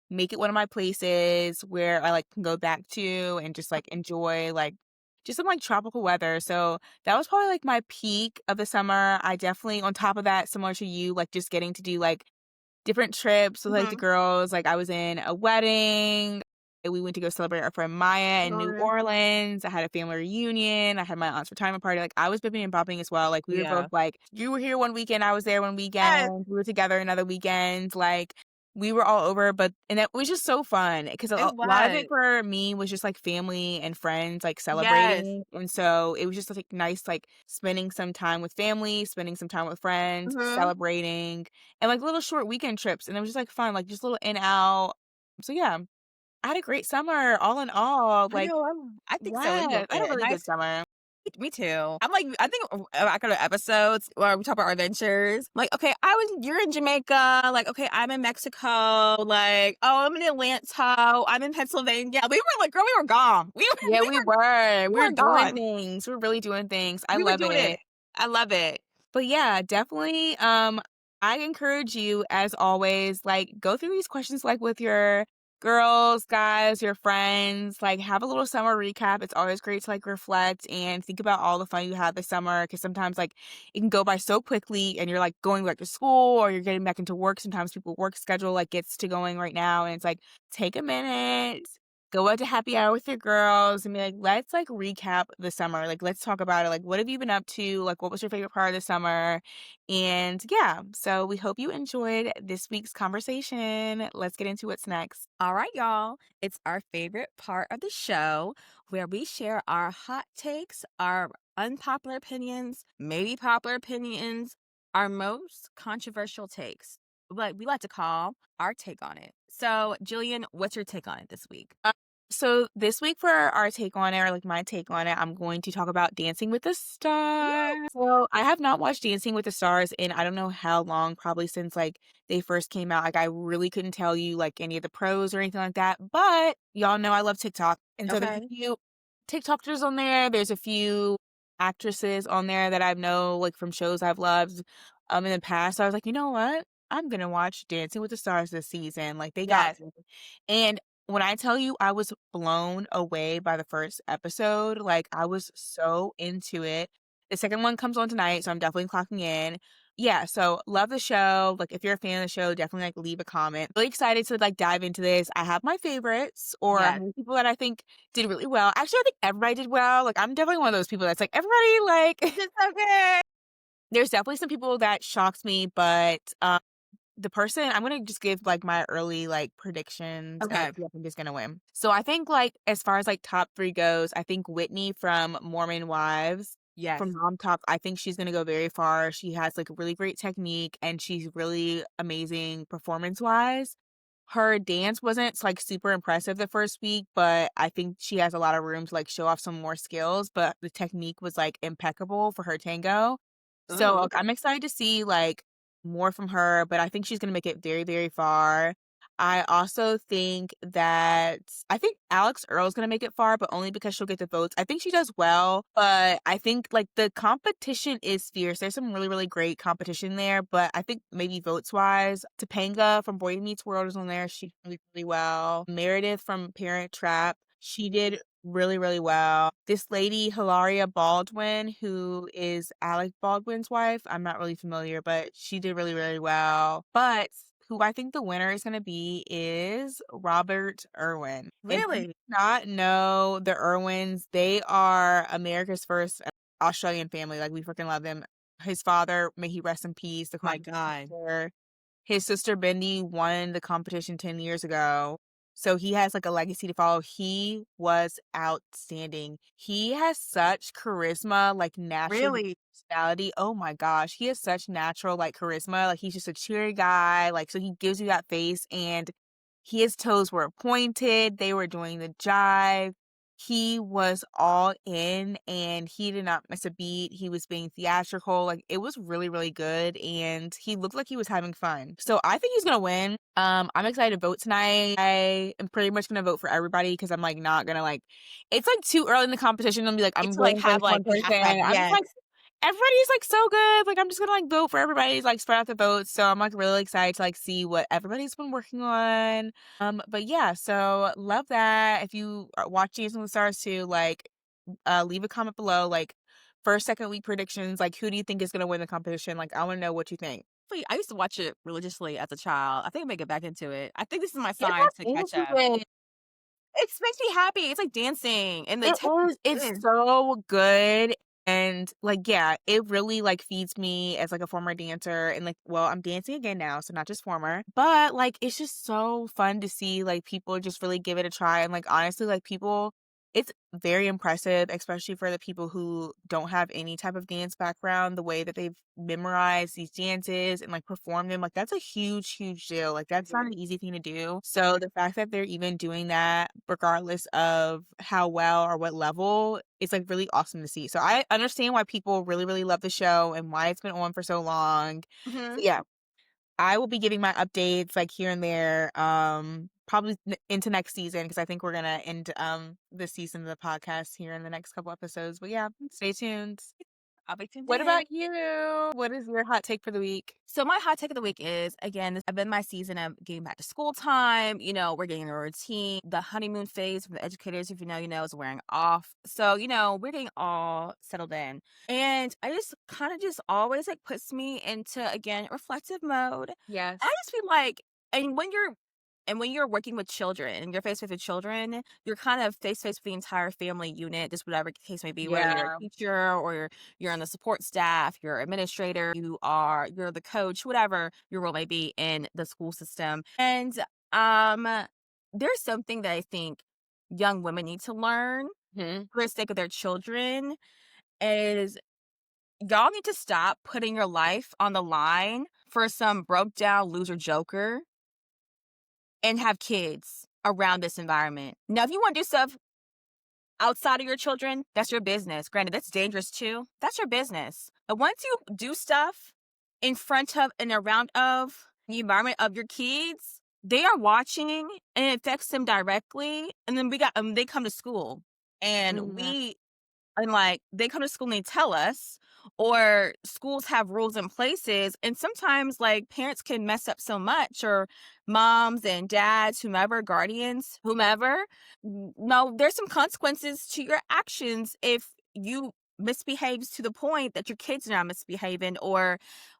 make it one of my places where I, like, can go back to and just, like, enjoy, like, just some, like, tropical weather." So that was probably, like, my peak of the summer. I definitely on top of that, similar to you, like, just getting to do, like, different trips with, like, the Mhm. girls, like, I was in a wedding, and we went to go celebrate our friend Maya in New Mhm. Orleans, I had a family reunion, I had my aunt's retirement party, like, I was bipping and bopping as well, like, we were both Yeah. like, "You were here one weekend, I was there one Yes. weekend, we were together another weekend," like, we were all over, but and it was just so fun because It a lot of was. it for me was just, like, family and friends, like, Yes. celebrating, and so it was just, like, nice, like, spending some time with family, spending some time with friends, Mhm. celebrating, and, like, little short weekend trips, and it was just, like, fun, like, just a little in, out. So, yeah, I had a great summer all in all, I like know, I think so, a little yes, I had a bit, and really good summer. me too. I'm like, I think I could have episodes where we talk about our adventures. Like, okay, you're in Jamaica. Like, okay, I'm in Mexico. Like, oh, I'm in Atlanta. I'm in Pennsylvania. We were like, girl, we were gone. Yeah, we were. We We were were doing gone. things. We were really doing things. I We were love doing it. it. I love it. But yeah, definitely, I encourage you as always, like, go through these questions, like, with your girls, guys, your friends, like, have a little summer recap. It's always great to, like, reflect and think about all the fun you had this summer because sometimes, like, it can go by so quickly and you're, like, going back to school or you're getting back into work. Sometimes people work schedule, like, gets to going right now, and it's like, take a minute, go out to happy hour with your girls and be like, let's like recap the summer. Like, let's talk about it. Like, what have you been up to? Like, what was your favorite part of the summer? And yeah, so we hope you enjoyed this week's conversation. Let's get into what's next. All right, y'all. It's our favorite part of the show where we share our hot takes, our unpopular opinions, maybe popular opinions, our most controversial takes. What we like to call our take on it. So, Jillian, what's your take on it this week? Uh, so this week for our take on it, or like my take on it, I'm going to talk about Dancing with the Stars. So I have not watched Dancing with the Stars in I don't know how long, probably since like they first came out. Like I really couldn't tell you like any of the pros or anything like that. But y'all know I love TikTok. And so there's a Okay. few TikTokers on there. There's a few actresses on there that I know like from shows I've loved in the past. So I was like, you know what? I'm gonna watch Dancing with the Stars this season. Like they got Yes. me. And when I tell you I was blown away by the first episode, like, I was so into it. The second one comes on tonight, so I'm definitely clocking in. Yeah, so love the show. Like, if you're a fan of the show, definitely, like, leave a comment. Really excited to, like, dive into this. I have my favorites, or I Yes. have people that I think did really well. Actually, I think everybody did well. Like, I'm definitely one of those people that's like, everybody, like It's okay. there's definitely some people that shocked me, but, the person I'm gonna just give, like, my early, like, predictions and, like, Okay. who I think is gonna win. So, I think, like, as far as, like, top 3 goes, I think Whitney from Mormon Wives, Yes. from Mom Talk, I think she's gonna go very far. She has, like, a really great technique, and she's really amazing performance-wise. Her dance wasn't, like, super impressive the first week, but I think she has a lot of room to, like, show off some more skills, but the technique was, like, impeccable for her tango. So, Oh, like, okay. I'm excited to see, like, more from her, but I think she's gonna make it very, very far. I also think that I think Alex Earl's gonna make it far, but only because she'll get the votes. I think she does well, but I think, like, the competition is fierce. There's some really, really great competition there, but I think maybe votes-wise, Topanga from Boy Meets World is on there. She did really, really well. Meredith from Parent Trap, she did really, really well. This lady, Hilaria Baldwin, who is Alec Baldwin's wife, I'm not really familiar, but she did really, really well. But who I think the winner is gonna be is Robert Irwin. And if you Really? do not know the Irwins, they are America's first Australian family. Like we freaking love them. His father, may he rest in peace, the My choreographer. God. His sister Bendy won the competition 10 years ago. so he has, like, a legacy to follow. He was outstanding. He has such charisma, like, naturally Really? personality. Oh my gosh, he has such natural, like, charisma, like, he's just a cheery guy, like, so he gives you that face, and his toes were pointed, they were doing the jive. He was all in, and he did not miss a beat. He was being theatrical, like, it was really, really good, and he looked like he was having fun. So I think he's gonna win. I'm excited to vote tonight. I am pretty much gonna vote for everybody because I'm, like, not gonna, like it's, like, too early in the competition to be like, It's "I'm to, like, voting for have, this one like, an person." affect, I'm just yes. like, everybody's, like, so good, like, I'm just gonna, like, vote for everybody, like, spread out the votes, so I'm, like, really excited to, like, see what everybody's been working on. But yeah, so love that. If you are watching Dancing with the Stars too, like, leave a comment below, like, first, second week predictions, like, who do you think is gonna win the competition? Like, I wanna know what you think. Wait, I used to watch it religiously as a child. I think I'm gonna get back into it. I think this is my Get sign back to catch into up. it. It makes me happy. It's like dancing and the It tech is. It's good. so good, and, like, yeah, it really, like, feeds me as, like, a former dancer and, like well, I'm dancing again now, so not just former, but, like, it's just so fun to see, like, people just really give it a try, and, like, honestly, like, people it's very impressive, especially for the people who don't have any type of dance background, the way that they've memorized these dances and, like, performed them, like, that's a huge, huge deal, like, that's not Mhm. an easy thing to do, so the fact that they're even doing that regardless of how well or what level, it's, like, really awesome to see, so I understand why people really, really love the show and why it's been on for so long. So, Mhm. yeah, I will be giving my updates, like, here and there, probably n into next season because I think we're gonna end, this season of the podcast here in the next couple episodes, but yeah, stay tuned. I'll be tuned What in. about you? What is your hot take for the week? So my hot take of the week is again, I've been my season of getting back to school time. We're getting a routine. The honeymoon phase from the educators, if you know, is wearing off. So, we're getting all settled in. And I just kind of just always like puts me into again reflective mode. I Yes. just feel like and when you're working with children and you're face to face with children, you're kind of face to face with the entire family unit, just whatever the case may be, whether you're a Yeah. teacher or you're on the support staff, you're administrator, you're the coach, whatever your role may be in the school system. And um there's something that I think young women need to learn Mhm. for the sake of their children is y'all need to stop putting your life on the line for some broke down loser joker and have kids around this environment. Now, if you want to do stuff outside of your children, that's your business. Granted, that's dangerous too. That's your business. But once you do stuff in front of and around of the environment of your kids, they are watching and it affects them directly. And then they come to school and Mhm. they come to school and they tell us, or schools have rules and places, and sometimes like parents can mess up so much, or moms and dads, whomever, guardians, whomever. No, there's some consequences to your actions if you misbehaves to the point that your kids are not misbehaving, or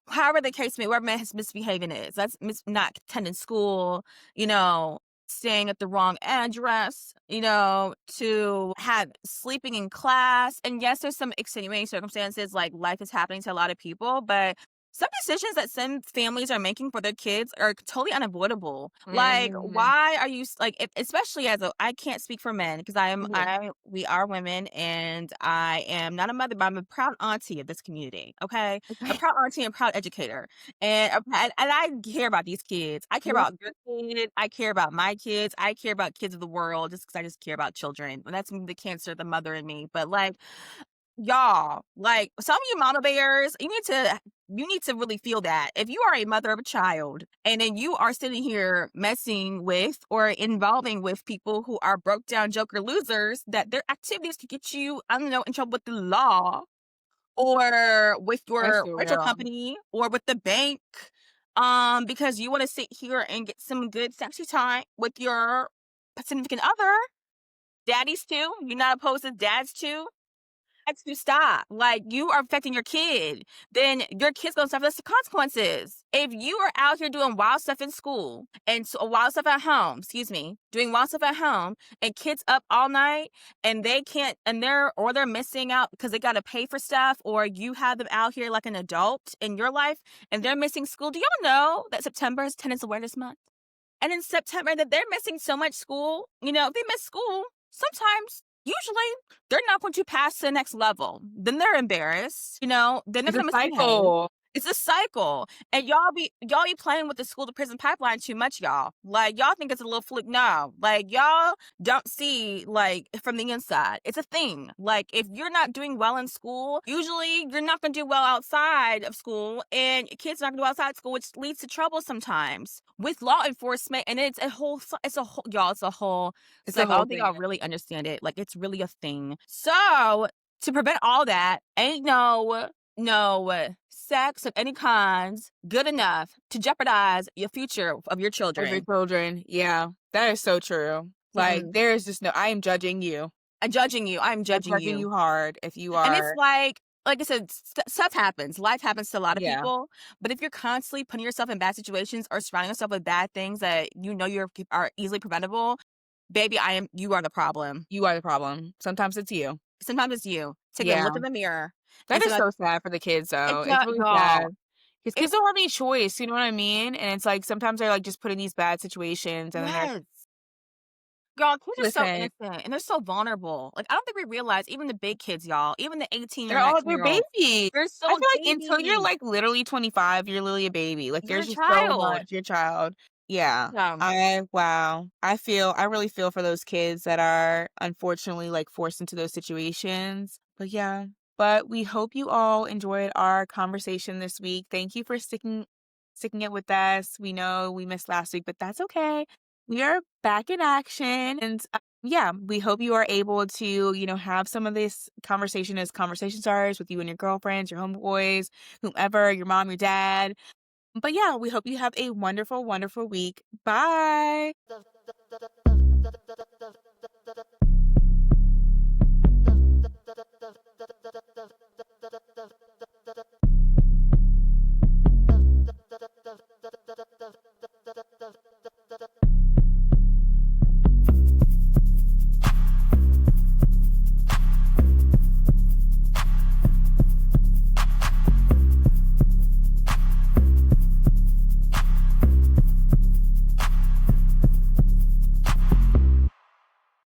however the case may, whatever his misbehaving is. That's not attending school, you know, staying at the wrong address, to have sleeping in class. And yes, there's some extenuating circumstances, like life is happening to a lot of people, but some decisions that some families are making for their kids are totally unavoidable. Like, Mhm. why are you like, especially I can't speak for men because Mhm. we are women, and I am not a mother, but I'm a proud auntie of this community. Okay, a Okay. proud auntie and proud educator, and I care about these kids. I care Yes. about your kid. I care about my kids. I care about kids of the world just because I just care about children. And that's the cancer, the mother in me. But like, y'all, like some of you mama bears, you need to really feel that. If you are a mother of a child and then you are sitting here messing with or involving with people who are broke down joker losers, that their activities could get you, I don't know, in trouble with the law or with That's your for rental real. company or with the bank, because you want to sit here and get some good sexy time with your significant other, daddies too. You're not opposed to dads too. That's to stop. Like, you are affecting your kid, then your kid's gonna suffer the consequences. If you are out here doing wild stuff in school and wild stuff at home, excuse me, doing wild stuff at home, and kids up all night and they can't, and they're missing out because they got to pay for stuff, or you have them out here like an adult in your life and they're missing school. Do y'all know that September is Tennis Awareness Month? And in September, that they're missing so much school. If they miss school, sometimes, usually, they're not going to pass to the next level. Then they're embarrassed. Then they're It's a gonna misbehave. cycle. It's a cycle, and y'all be playing with the school to prison pipeline too much, y'all. Like, y'all think it's a little fluke. No, like, y'all don't see, like, from the inside. It's a thing. Like, if you're not doing well in school, usually you're not gonna do well outside of school, and kids are not gonna do outside school, which leads to trouble sometimes with law enforcement. And y'all, it's a whole It's a cycle. I whole don't think thing. y'all really understand it. Like, it's really a thing. So, to prevent all that, ain't no sex of any kinds good enough to jeopardize your future of your Of your children. children. Yeah, that is so true. Like, Mm-mm. there is just no I am judging you. I'm judging you. I'm I'm judging judging you. you hard if you And it's are. like I said, stuff happens. Life happens to a lot of Yeah, people. But if you're constantly putting yourself in bad situations or surrounding yourself with bad things that are easily preventable, baby, you are the problem. you are the problem. Sometimes it's you. Sometimes it's you. Take a Yeah. look in the mirror That and say, is like, so sad for the kids, though. it's It's not really sad. y'all. 'Cause kids It's don't have any choice, you know what I mean? And it's like, sometimes they're, like, just put in these bad situations, and then they're yes. Y'all, kids are so listen, innocent and they're so vulnerable. Like, I don't think we realize, even the big kids, y'all, even the 18 or they're 19-year-old, babies. they're I still feel like until you're, babies. like, literally 25, you're literally a baby. Like, You're there's a just so child. much your child. Yeah. Yeah. Wow. I really feel for those kids that are unfortunately, like, forced into those situations. But yeah. But we hope you all enjoyed our conversation this week. Thank you for sticking it with us. We know we missed last week, but that's okay. We are back in action. And yeah, we hope you are able to, have some of this conversation as conversation starters with you and your girlfriends, your homeboys, whomever, your mom, your dad. But yeah, we hope you have a wonderful, wonderful week. Bye.